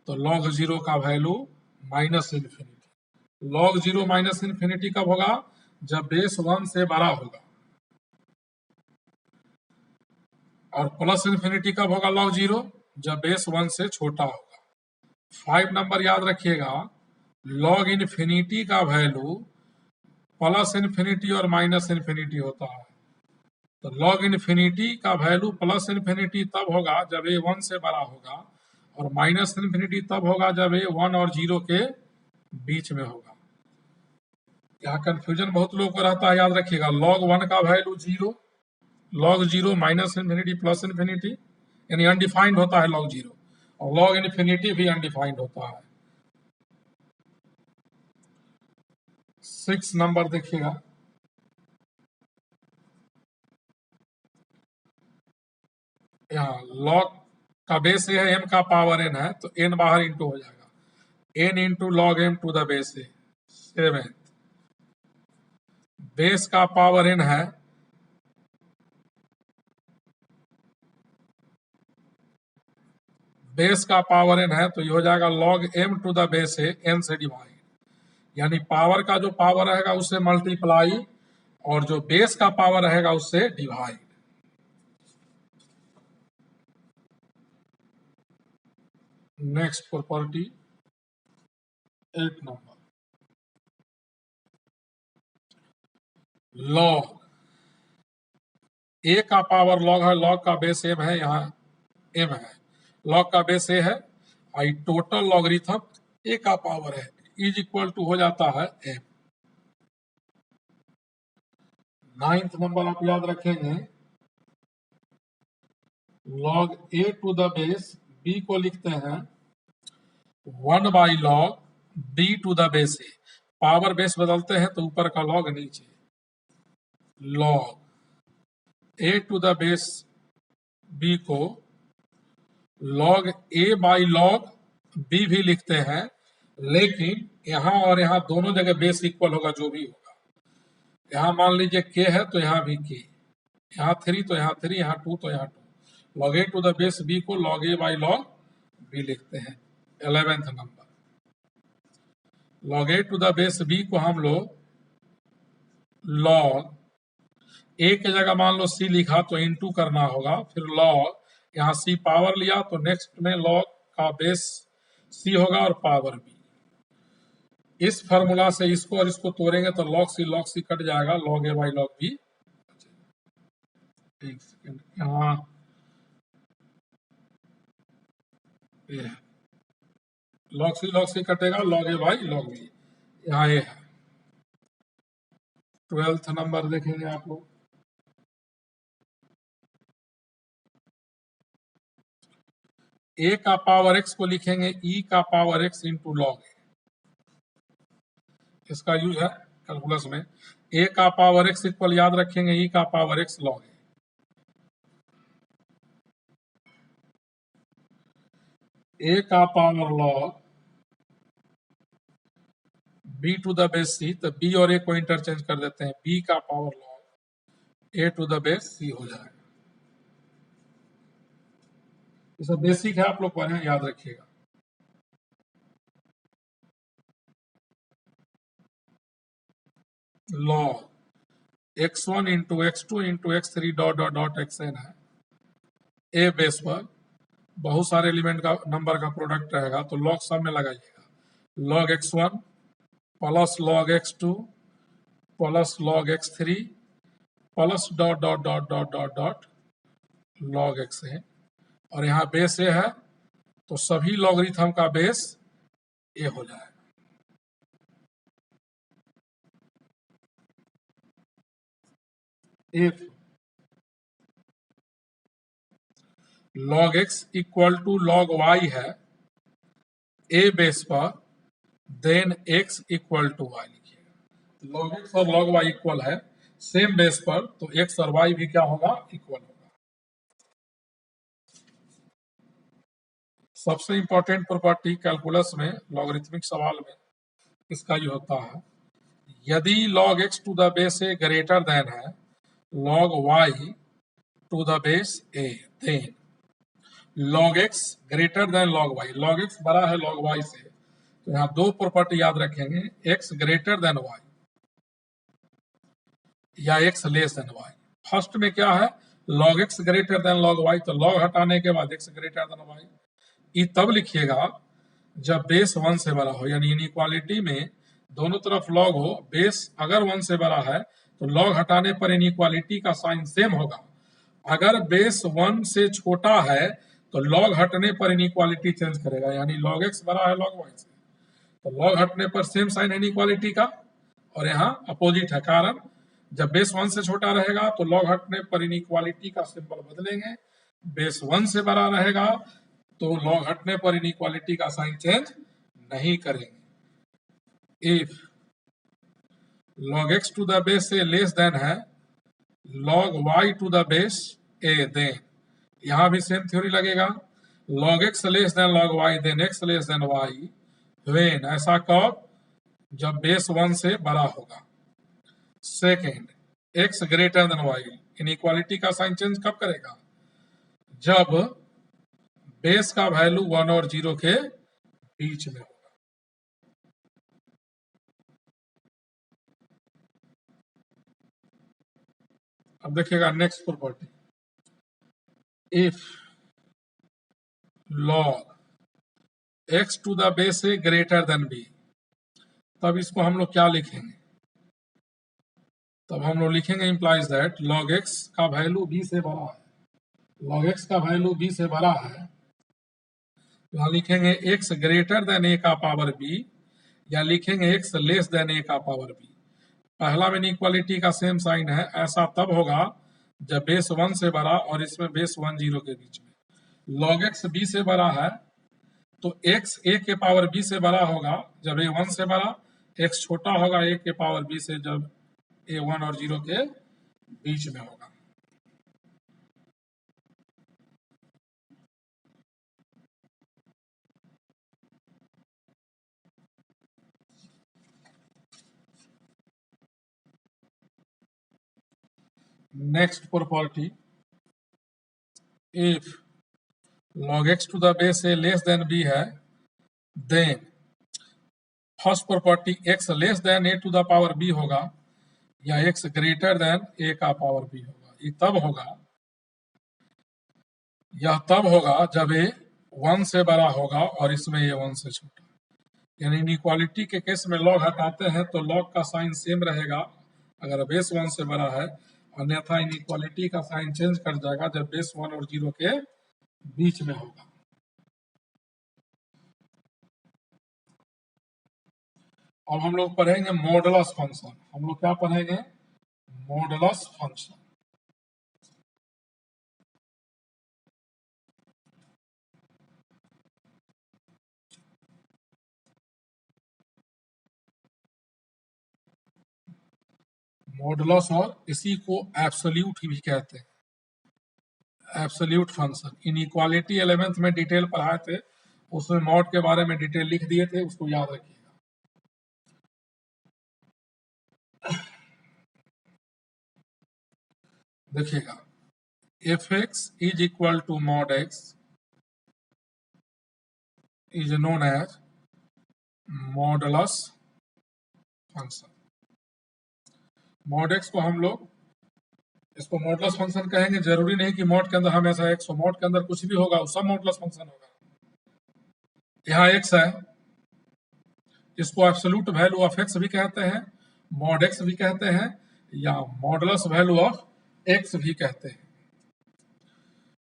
[SPEAKER 1] तो log 0 का value minus infinity. log 0 minus infinity कब होगा? जब बेस 1 से बड़ा होगा। और प्लस इन्फिनिटी कब होगा log 0? जब बेस 1 से छोटा होगा। 5 नंबर याद रखिएगा, log इन्फिनिटी का वैल्यू प्लस इन्फिनिटी और माइनस इन्फिनिटी होता है। तो log इन्फिनिटी का वैल्यू प्लस इन्फिनिटी तब होगा जब a 1 से बड़ा होगा, और माइनस इन्फिनिटी तब होगा जब a 1 और 0 के बीच में होगा। यहाँ कंफ्यूजन बहुत लोगों को रहता है, याद रखिएगा log 1 का value 0, log 0 minus infinity plus infinity, यानी अनडिफाइंड होता है log 0, और log इन्फिनिटी भी अनडिफाइंड होता है। 6 नंबर देखिएगा, यहाँ log का बेस ये है, m का पावर n है, तो n बाहर इंटू हो जाएगा, n into log m to the base है 7। बेस का पावर n है, बेस का पावर n है, तो ये हो जाएगा log m to the base है n से डिवाइड, यानी पावर का जो पावर रहेगा उससे मल्टीप्लाई, और जो बेस का पावर रहेगा उससे divide. Next property 8 number, log a का पावर लॉग है, लॉग का बेस m है, यहाँ m है, लॉग का बेस a है, आई टोटल लॉगरिथम a का पावर है इज इक्वल टू हो जाता है m। 9th नंबर आप याद रखेंगे, log a to the base b को लिखते हैं 1/log b to the base a. Power base बदलते हैं तो ऊपर का log नीचे, log a to the base b को log a/log b भी लिखते हैं, लेकिन यहाँ और यहाँ दोनों जगह बेस इक्वल होगा जो भी होगा। यहाँ मान लीजिए k है तो यहाँ भी k, यहाँ 3 तो यहाँ 3, यहाँ 2 तो यहाँ 2। log a to the base b को log a/log b लिखते हैं। 11th number, log a to the base b को हम लोग log a की जगह मान लो c लिखा तो इनटू करना होगा, फिर log यहाँ c पावर लिया तो नेक्स्ट में log का बेस c होगा और पावर b। इस फॉर्मूला से इसको और इसको तोड़ेंगे तो log c कट जाएगा, log a/log b। एक सेकेंड, यहाँ log c कटेगा, log a/log b, यहाँ ये है। 12th नंबर देखेंगे आप लोग, a का पावर x को लिखेंगे e का पावर x इंटू log a। इसका यूज है कैलकुलस में। a का पावर x इक्वल याद रखेंगे e का पावर x log a। a का पावर log b to the base c, तो b और a को इंटरचेंज कर देते हैं, b का पावर log a to the base c हो जाएगा। ये सब बेसिक है, आप लोग पढ़े, याद रखिएगा। log x1 into x2 into x3 dot dot dot xn है। a बेस पर बहुत सारे एलिमेंट का नंबर का प्रोडक्ट रहेगा तो log सब में लगाइएगा। log x1 plus log x2 plus log x3 plus dot dot dot dot dot dot log xn, और यहाँ बेस ए है तो सभी लॉगरिथम का बेस ए हो जाएगा। If log x equal to log y है a बेस पर, then x equal to y लिखिएगा। log x और log y इक्वल है सेम बेस पर, तो x और y भी क्या होगा, इक्वल होगा। सबसे इंपॉर्टेंट प्रॉपर्टी कैलकुलस में लॉगरिथमिक सवाल में इसका ये होता है, यदि log x to the base a greater than है log y to the base a, then log x greater than log y। log x बड़ा है log y से, तो यहाँ दो प्रॉपर्टी याद रखेंगे, x ग्रेटर देन y या x less than y। First में क्या है, log x greater than log y, तो log हटाने के बाद x ग्रेटर देन y। ये तब लिखिएगा जब बेस 1 से बड़ा हो, यानी इनइक्वालिटी में दोनों तरफ log हो, बेस अगर 1 से बड़ा है तो log हटाने पर इनइक्वालिटी का साइन सेम होगा। अगर बेस 1 से छोटा है तो log हटने पर इनइक्वालिटी चेंज करेगा, यानी log x बड़ा है log y से, तो log हटने पर सेम साइन है इनइक्वालिटी का, और यहाँ अपोजिट है। कारण जब बेस 1 से छोटा रहेगा तो log हटने पर इनइक्वालिटी का सिंबल बदलेंगे, बेस 1 से बड़ा रहेगा तो log हटने पर इनइक्वालिटी का साइन चेंज नहीं करेंगे। If log x to the base a less than है log y to the base a, then यहां भी सेम थ्योरी लगेगा, log x less than log y then x less than y when, ऐसा कब, जब बेस 1 से बड़ा होगा। Second, x greater than y, inequality का साइन चेंज कब करेगा, जब बेस का वैल्यू 1 और 0 के बीच में होगा। अब देखिएगा next property, if log x to the base a greater than b, तब इसको हम लोग क्या लिखेंगे, तब हम लोग लिखेंगे इंप्लाइज दैट log x का वैल्यू b से बड़ा है, log x का वैल्यू b से बड़ा है, यहाँ लिखेंगे x ग्रेटर देन a का पावर b, या लिखेंगे x लेस देन a का पावर b। पहला में इनइक्वालिटी का सेम साइन है, ऐसा तब होगा जब बेस 1 से बड़ा और इसमें बेस 1 0 के बीच में। log x b से बड़ा है तो x a के पावर b से बड़ा होगा जब a 1 से बड़ा, x छोटा होगा a के पावर b से जब a 1 और 0 के बीच में होगा। Next property, if log x to the base a less than b है, then first property x less than a to the power b होगा या x ग्रेटर देन a का पावर b होगा। ये तब होगा जब a 1 से बड़ा होगा और इसमें a 1 से छोटा। यानी इनइक्वालिटी के केस में लॉग हटाते हैं तो लॉग का साइन सेम रहेगा अगर बेस 1 से बड़ा है, अन्यथा इनइक्वालिटी का साइन चेंज कर जाएगा जब बेस 1 और 0 के बीच में होगा। अब हम लोग पढ़ेंगे मॉडुलस फंक्शन। हम लोग क्या पढ़ेंगे? Modulus function. मॉडुलस और इसी को एब्सोल्यूट भी कहते हैं, एब्सोल्यूट फंक्शन। इनइक्वालिटी एलिमेंट में डिटेल पढ़ाए थे, उसमें मॉड के बारे में डिटेल लिख दिए थे, उसको याद रखिएगा। देखिएगा, f x is equal to mod x is known as modulus function. Mod x को हम लोग इसको मॉडुलस फंक्शन कहेंगे। जरूरी नहीं कि मॉड के अंदर हमेशा एक्स हो, मॉड के अंदर कुछ भी होगा, सब मॉडुलस फंक्शन होगा। यहाँ एक्स है, इसको एब्सोल्यूट वैल्यू ऑफ एक्स भी कहते हैं, मॉड एक्स भी कहते हैं, या मॉडुलस वैल्यू ऑफ एक्स भी कहते हैं।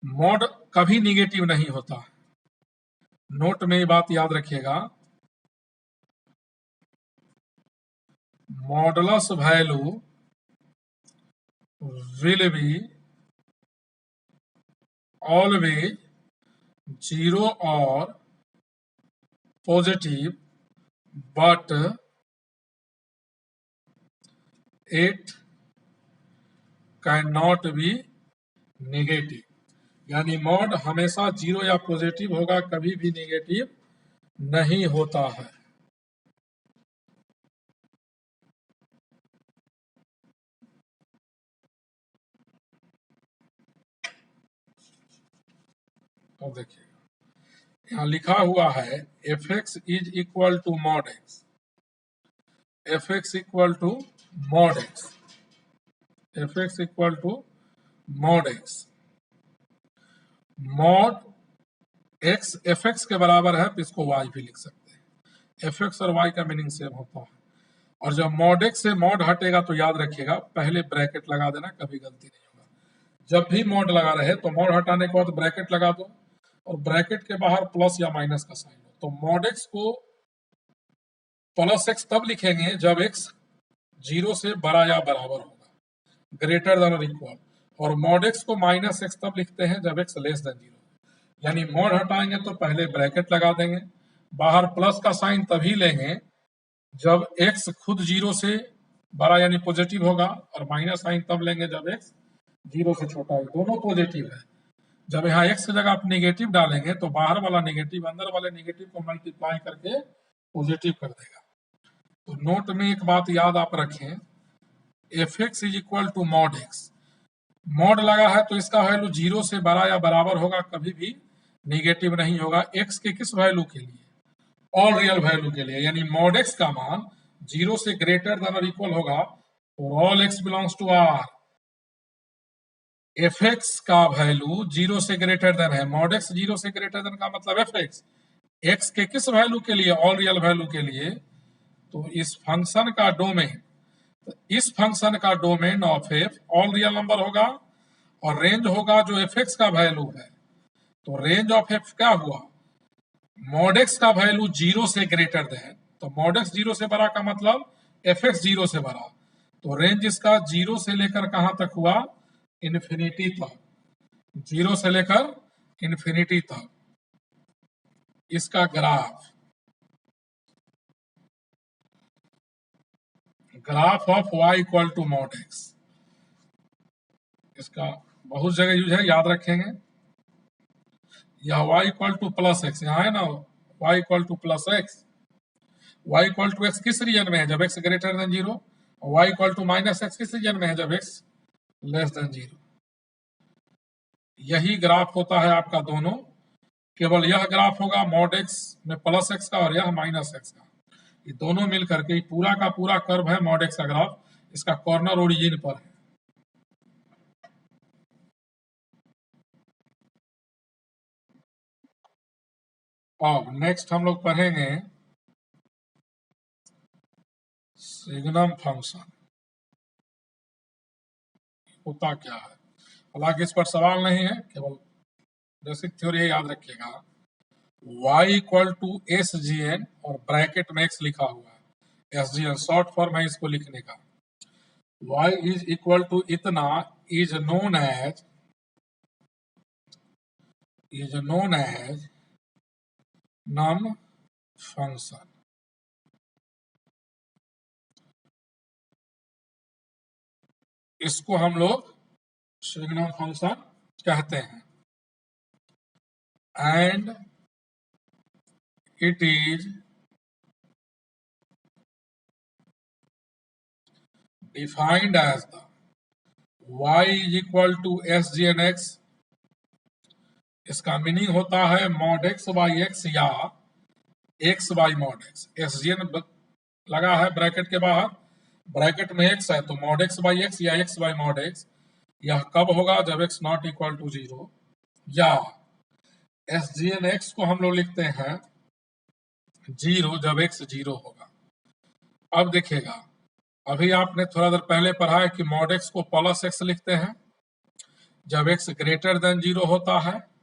[SPEAKER 1] मॉड कभी निगेटिव नहीं होता, नोट में ये बात याद रखिएगा। Modulus value will be always 0 और positive, but it can not be negative. यानी मॉड हमेशा 0 या पॉजिटिव होगा, कभी भी नेगेटिव नहीं होता है। तो देखिए यहाँ लिखा हुआ है F x is equal to mod x, f x equal to mod x, f x equal to mod x. Mod x f x के बराबर है तो इसको वाई भी लिख सकते हैं। एफ एक्स और वाई का मीनिंग सेम होता है। और जब मॉड एक्स से मॉड हटेगा तो याद रखिएगा पहले ब्रैकेट लगा देना, कभी गलती नहीं होगा। जब भी मॉड लगा रहे तो मॉड हटाने के बाद ब्रैकेट लगा दो और ब्रैकेट के बाहर प्लस या माइनस का साइन हो। तो मॉड एक्स को प्लस एक्स तब लिखेंगे जब एक्स 0 से बड़ा या बराबर होगा, ग्रेटर देन और इक्वल। और मॉड एक्स को माइनस एक्स तब लिखते हैं जब एक्स लेस देन 0। यानी मॉड हटाएंगे तो पहले ब्रैकेट लगा देंगे, बाहर प्लस का साइन तभी लेंगे जब एक्स खुद 0 से बड़ा यानी पॉजिटिव होगा, और माइनस साइन तब लेंगे जब एक्स 0 से छोटा है, दोनों पॉजिटिव है। जब यहाँ एक्स की जगह आप नेगेटिव डालेंगे तो बाहर वाला नेगेटिव अंदर वाले नेगेटिव को मल्टीप्लाई करके पॉजिटिव कर देगा। तो नोट में एक बात याद आप रखें, f x is equal to mod x. Mod लगा है तो इसका वैल्यू 0 से बड़ा या बराबर होगा, कभी भी नेगेटिव नहीं होगा। एक्स के किस वैल्यू के लिए? ऑल रियल वैल्यू के लिए। यानी मॉड एक्स का मान 0 से ग्रेटर देन और इक्वल होगा और all x belongs to R. F x का वैल्यू 0 से ग्रेटर देन है, मॉड एक्स 0 से ग्रेटर देन का मतलब एफ एक्स। एक्स के किस वैल्यू के लिए? ऑल रियल वैल्यू के लिए। तो इस फंक्शन का डोमेन, तो इस फंक्शन का domain of F all real number होगा और रेंज होगा जो एफ एक्स का वैल्यू है। तो रेंज ऑफ एफ क्या हुआ? मॉड एक्स का वैल्यू 0 से ग्रेटर देन, तो मॉड एक्स 0 से बड़ा का मतलब एफ एक्स 0 से बड़ा। तो रेंज इसका 0 से लेकर कहां तक हुआ? इन्फिनिटी तक। 0 से लेकर इन्फिनिटी तक इसका graph of y equal to mod x, इसका बहुत जगह यूज है, याद रखेंगे। यह y equal to plus x, यहाँ है ना y equal to plus x, y equal to x किस रीजन में है, जब x ग्रेटर देन जीरो, और y equal to minus x किस रीजन में है, जब x लेस देन जीरो। यही ग्राफ होता है आपका दोनों, केवल यह ग्राफ होगा मॉड x में प्लस एक्स का और यह माइनस एक्स का, ये दोनों मिल करके पूरा का पूरा कर्व है मॉड एक्स का ग्राफ, इसका कॉर्नर ओरिजिन पर है। और नेक्स्ट हम लोग पढ़ेंगे सिग्नम फंक्शन होता क्या है। हालांकि इस पर सवाल नहीं है, केवल बेसिक थ्योरी याद रखिएगा। y equal to s g n और ब्रैकेट में x लिखा हुआ है, s g n short form है इसको लिखने का। y इज इक्वल टू इतना is known as num function. इसको हम लोग सिग्नम फंक्शन कहते हैं। And it is defined as the y is equal to s g n x. इसका मीनिंग होता है मॉड एक्स बाई एक्स या x by mod x. S g N लगा है ब्रैकेट के बाहर, ब्रैकेट में एक्स है तो मॉड एक्स बाई एक्स या एक्स बाई मॉड एक्स। यह कब होगा, जब x not equal to zero, या एस जी एन एक्स को हम लोग लिखते हैं जीरो जब एक्स जीरो होगा। अब देखिएगा, अभी आपने थोड़ा देर पहले पढ़ा है कि मॉड एक्स को प्लस एक्स लिखते हैं जब एक्स ग्रेटर देन जीरो होता है,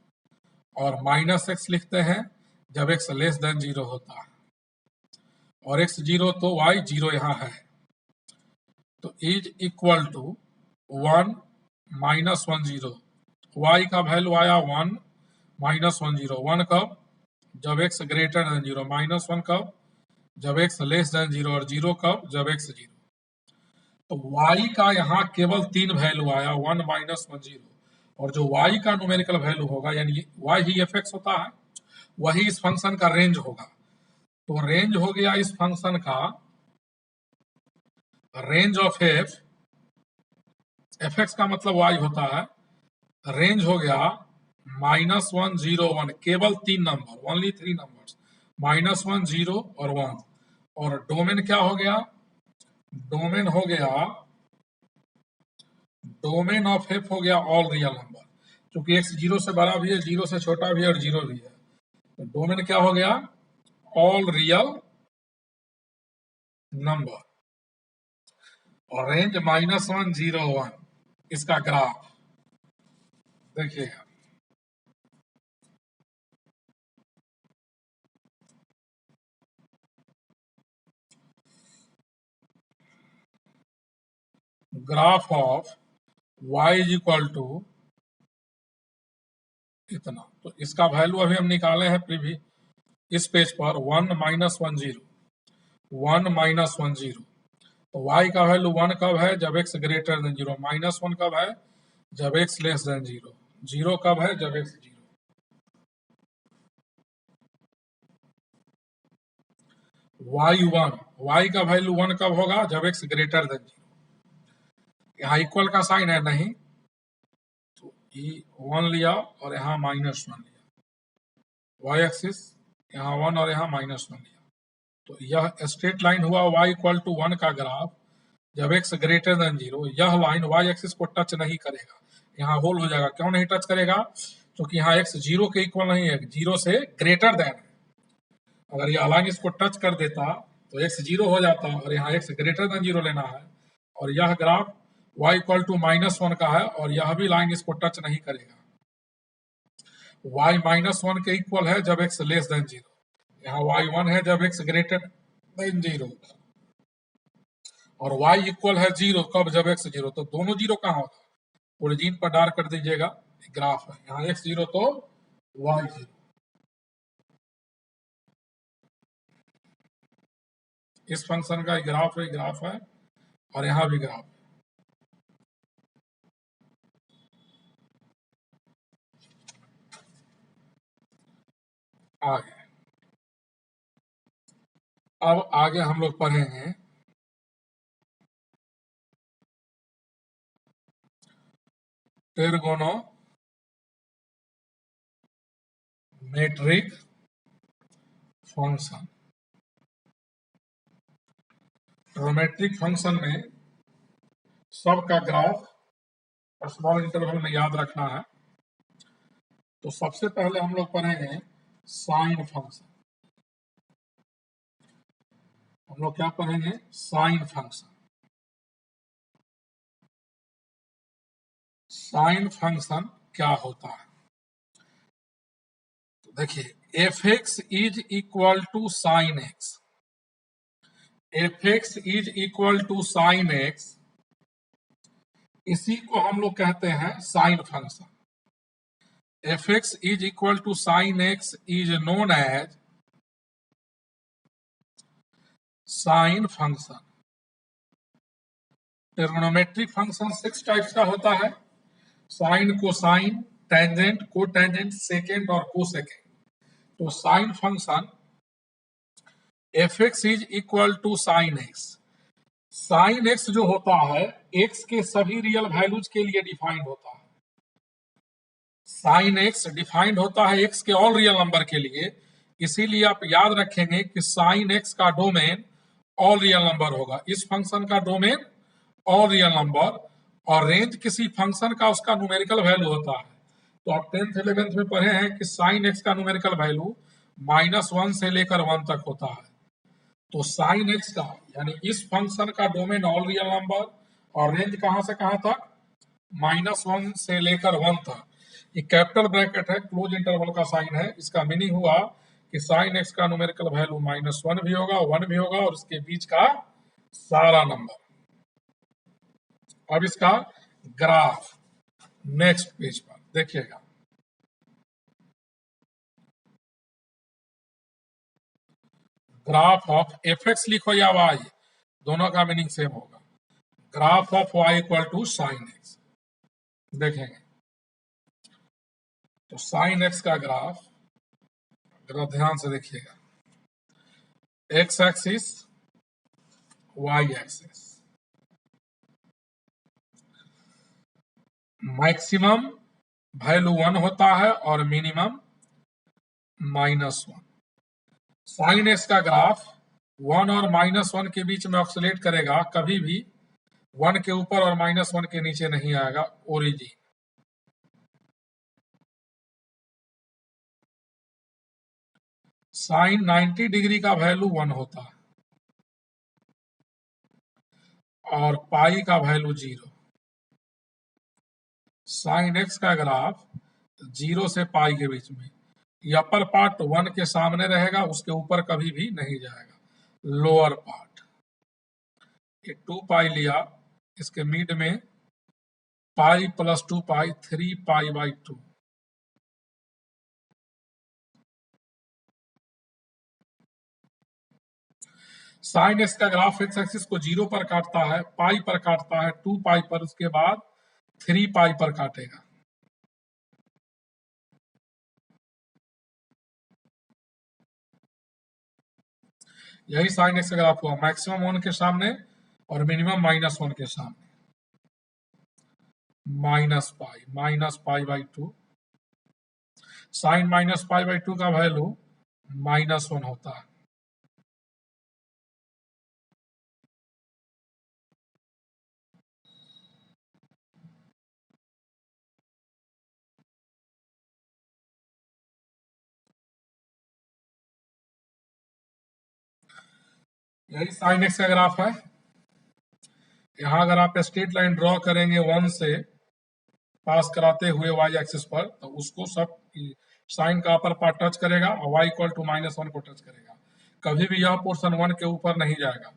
[SPEAKER 1] और माइनस एक्स लिखते हैं जब एक्स लेस देन जीरो होता है। और एक्स जीरो तो वाई जीरो यहाँ है, तो is equal to one minus one zero. Y का वैल्यू आया one minus one zero. One कब, जब x greater than zero. Minus one कब, जब एक्स लेस देन जीरो। और जीरो कब, जब एक्स जीरो। तो y का यहाँ केवल तीन वैल्यू आया, वन माइनस वन जीरो। और जो y का न्यूमेरिकल वैल्यू होगा, यानी y ही एफ एक्स होता है, वही इस फंक्शन का रेंज होगा। तो रेंज हो गया इस फंक्शन का, range of F, F x का मतलब y होता है, रेंज हो गया माइनस वन जीरो वन। केवल तीन number, only three numbers, minus one zero और वन। और डोमेन क्या हो गया, डोमेन हो गया, डोमेन ऑफ एफ हो गया ऑल रियल नंबर, क्योंकि एक्स जीरो से बड़ा भी है, जीरो से छोटा भी है और जीरो भी है। तो डोमेन क्या हो गया, ऑल रियल नंबर। और range minus one zero one. इसका ग्राफ देखिएगा, graph of y is equal to इतना। तो इसका वैल्यू अभी हम निकाले हैं प्रीवी इस पेज पर, one minus one zero, one minus one zero. तो y का वैल्यू वन कब है, जब x greater than zero. Minus one कब है, जब x less than zero. Zero कब है, जब x जीरो। y का वैल्यू वन कब होगा, जब x ग्रेटर देन जीरो। यहाँ इक्वल का साइन है नहीं, तो ये वन लिया और यहाँ माइनस वन लिया, वाई एक्सिस यहाँ वन और यहाँ माइनस वन लिया। तो यह स्ट्रेट लाइन हुआ y इक्वल टू वन का ग्राफ जब x ग्रेटर देन जीरो। यह लाइन y एक्सिस को टच नहीं करेगा, यहाँ होल हो जाएगा। क्यों नहीं टच करेगा, क्योंकि यहाँ x जीरो के इक्वल नहीं है, जीरो से ग्रेटर देन है। अगर यह लाइन इसको टच कर देता तो x जीरो हो जाता, और यहाँ x ग्रेटर देन जीरो लेना है। और यह graph y equal to minus one का है, और यह भी लाइन इसको टच नहीं करेगा। y माइनस वन के इक्वल है जब x लेस देन जीरो। यहाँ y वन है जब x ग्रेटर देन जीरो, और y इक्वल है जीरो कब, जब x जीरो। तो दोनों जीरो कहाँ होगा, ओरिजिन पर डार कर दीजिएगा, ग्राफ है यहाँ x जीरो तो y0। इस फंक्शन का ग्राफ है और यहां भी ग्राफ है। आगे अब आगे हम लोग पढ़ेंगे ट्रिगोनोमेट्रिक फंक्शन। ट्रिगोनोमेट्रिक फंक्शन में सबका ग्राफ स्मॉल इंटरवल में याद रखना है। तो सबसे पहले हम लोग पढ़ेंगे साइन फंक्शन। हम लोग क्या पढ़ेंगे? Sine function. साइन फंक्शन क्या होता है? तो देखिए f x is equal to sine x. F x is equal to sine x, इसी को हम लोग कहते हैं sine function. F x is equal to sine x is known as sine function. Trigonometric function 6 types का होता है। Sine, cosine, tangent, cotangent, secant और कोसेकेंड। तो sine function F x is equal to sine x. Sine x जो होता है एक्स के सभी रियल वैल्यूज के लिए डिफाइंड होता है। साइन एक्स डिफाइंड होता है एक्स के ऑल रियल नंबर के लिए, इसीलिए आप याद रखेंगे कि साइन एक्स का डोमेन ऑल रियल नंबर होगा। इस फंक्शन का डोमेन ऑल रियल नंबर और रेंज किसी फंक्शन का उसका न्यूमेरिकल वैल्यू होता है। तो आप 10th 11th में पढ़े हैं कि साइन एक्स का न्यूमेरिकल वैल्यू -1 से लेकर 1 तक होता है। तो साइन एक्स का यानी इस फंक्शन का डोमेन ऑल रियल नंबर और रेंज कहां से कहां तक? -1 से लेकर 1 तक। ये कैपिटल ब्रैकेट है, क्लोज इंटरवल का साइन है। इसका मीनिंग हुआ कि साइन एक्स का न्यूमेरिकल वैल्यू -1 भी होगा, 1 भी होगा और इसके बीच का सारा नंबर। अब इसका ग्राफ नेक्स्ट पेज पर देखिएगा। ग्राफ ऑफ एफ एक्स लिखो या वाई, दोनों का मीनिंग सेम होगा। Graph of y equal to sine x देखेंगे। तो साइन एक्स का ग्राफ जरा ध्यान से देखिएगा। X axis, y axis, maximum value 1 होता है और मिनिमम -1। साइन एक्स का ग्राफ 1 और -1 के बीच में ऑक्सिलेट करेगा, कभी भी 1 के ऊपर और -1 के नीचे नहीं आएगा। ओरिजिन साइन 90 डिग्री का वैल्यू 1 होता है और पाई का वैल्यू 0। साइन एक्स का ग्राफ 0 से पाई के बीच में, ये अपर पार्ट 1 के सामने रहेगा, उसके ऊपर कभी भी नहीं जाएगा। लोअर पार्ट ये 2 पाई लिया, इसके मिड में pi plus 2 pi 3 pi by 2। Sign x का ग्राफ एक्स एक्सिस को 0 पर काटता है, पाई पर काटता है, 2 पाई पर, उसके बाद 3 पाई पर काटेगा। यही साइन एक्स का ग्राफ हुआ, मैक्सिमम 1 के सामने और मिनिमम -1 के सामने। -पाई बाई 2। साइन -पाई बाई 2 का वैल्यू -1 होता है। यही साइन एक्स का ग्राफ है। यहाँ अगर आप स्ट्रेट लाइन ड्रॉ करेंगे 1 से पास कराते हुए वाई एक्सिस पर, तो उसको सब साइन का अपर पार्ट टच करेगा और वाई इक्वल टू -1 को टच करेगा। कभी भी यह पोर्शन 1 के ऊपर नहीं जाएगा,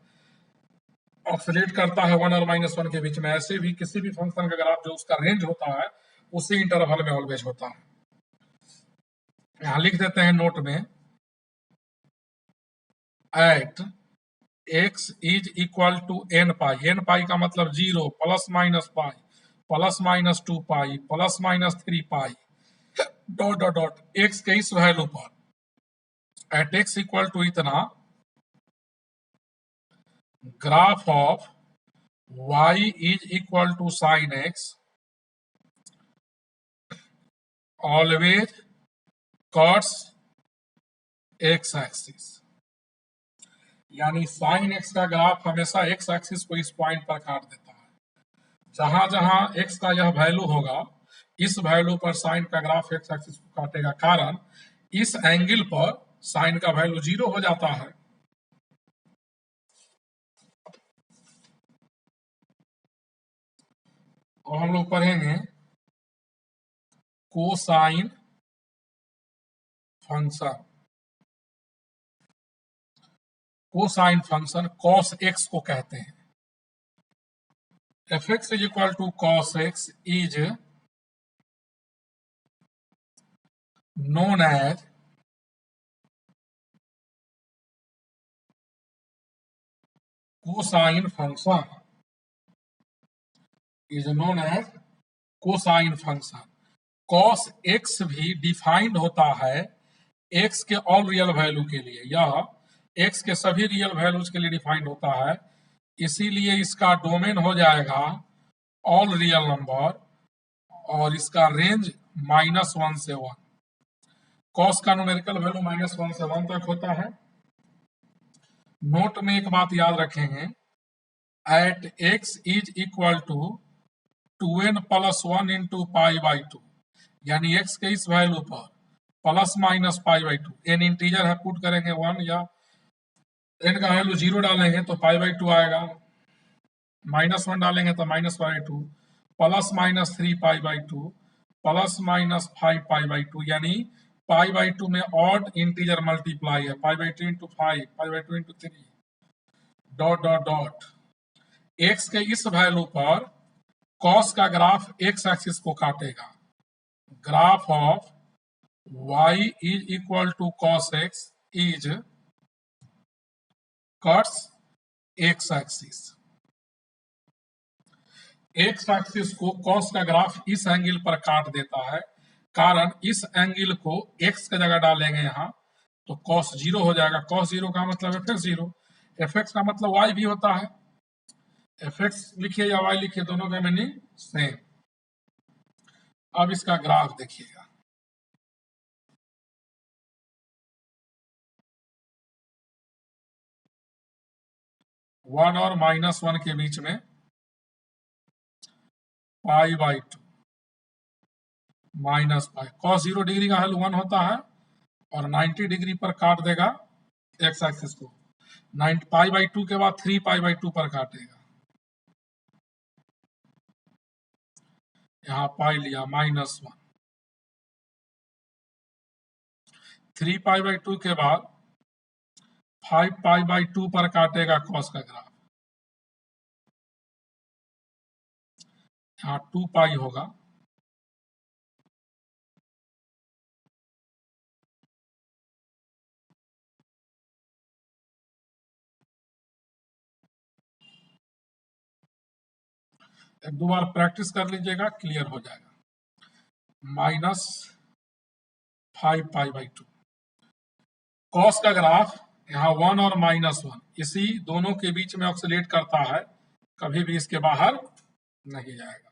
[SPEAKER 1] ऑक्सिलेट करता है 1 और -1 के बीच में। ऐसे भी किसी भी फंक्शन का ग्राफ जो उसका रेंज होता है उसी इंटरवल में ऑलवेज होता है। यहां लिख देते हैं नोट में, at x is equal to n pi, n pi का मतलब 0 plus minus pi plus minus 2 pi plus minus 3 pi dot dot dot x के इस वैल्यू पर एट एक्स इक्वल टू इतना graph of y is equal to sin x always cos x axis, यानी sin x का ग्राफ हमेशा x एक्सिस को इस पॉइंट पर काट देता है। जहां जहां x का यह वैल्यू होगा, इस वैल्यू पर sin का ग्राफ x एक्सिस को काटेगा, कारण इस एंगल पर sin का वैल्यू 0 हो जाता है। और हम लोग पढ़ेंगे cosine function, cosine function cos x को कहते हैं। F x is equal to cos x is known as cosine function, is known as cosine function. Cos x भी डिफाइंड होता है एक्स के ऑल रियल वैल्यू के लिए, यह एक्स के सभी रियल वैल्यूज के लिए डिफाइंड होता है, इसीलिए इसका डोमेन हो जाएगा ऑल रियल नंबर और इसका रेंज -1 से 1। कॉस का न्यूमेरिकल वैल्यू -1 से 1 तक होता है। नोट में एक बात याद रखेंगे, at x is equal to 2n plus 1 into pi by 2, यानी x के इस वैल्यू पर plus minus pi by 2, n integer है, पुट करेंगे 1 या n का वैल्यू 0 डालेंगे तो पाई बाई 2 आएगा, -1 डालेंगे तो minus pi by 2, plus minus 3 pi by 2 plus minus 5 pi by 2, यानी पाई बाई 2 में ऑड इंटीजर मल्टीप्लाई है, पाई by 2 into 5 pi by 2 into 3 dot dot dot. x के इस वैल्यू पर cos का ग्राफ x एक्सिस को काटेगा, graph of y is equal to cos x is cuts x axis. x axis को cos का ग्राफ इस एंगल पर काट देता है, कारण इस एंगल को x की जगह डालेंगे यहाँ तो cos 0 हो जाएगा। cos 0 का मतलब fx 0, fx का मतलब y भी होता है, fx लिखिए या y लिखिए, दोनों का मीनिंग सेम। अब इसका ग्राफ देखिएगा, वन और -1 के बीच में पाई by 2 minus pi, cos 0 degree का वैल्यू 1 होता है और 90 डिग्री पर काट देगा x एक्सिस को, पाई बाई 2 के बाद 3 पाई बाई 2 पर काटेगा, यहाँ पाई लिया -1, 3 पाई बाई 2 के बाद 5 पाई बाई 2 पर काटेगा cos का ग्राफ, यहाँ 2 पाई होगा, एक दो बार प्रैक्टिस कर लीजिएगा, क्लियर हो जाएगा। -5 पाई बाई 2, cos का ग्राफ यहाँ 1 और -1 इसी दोनों के बीच में ऑक्सीलेट करता है, कभी भी इसके बाहर नहीं जाएगा।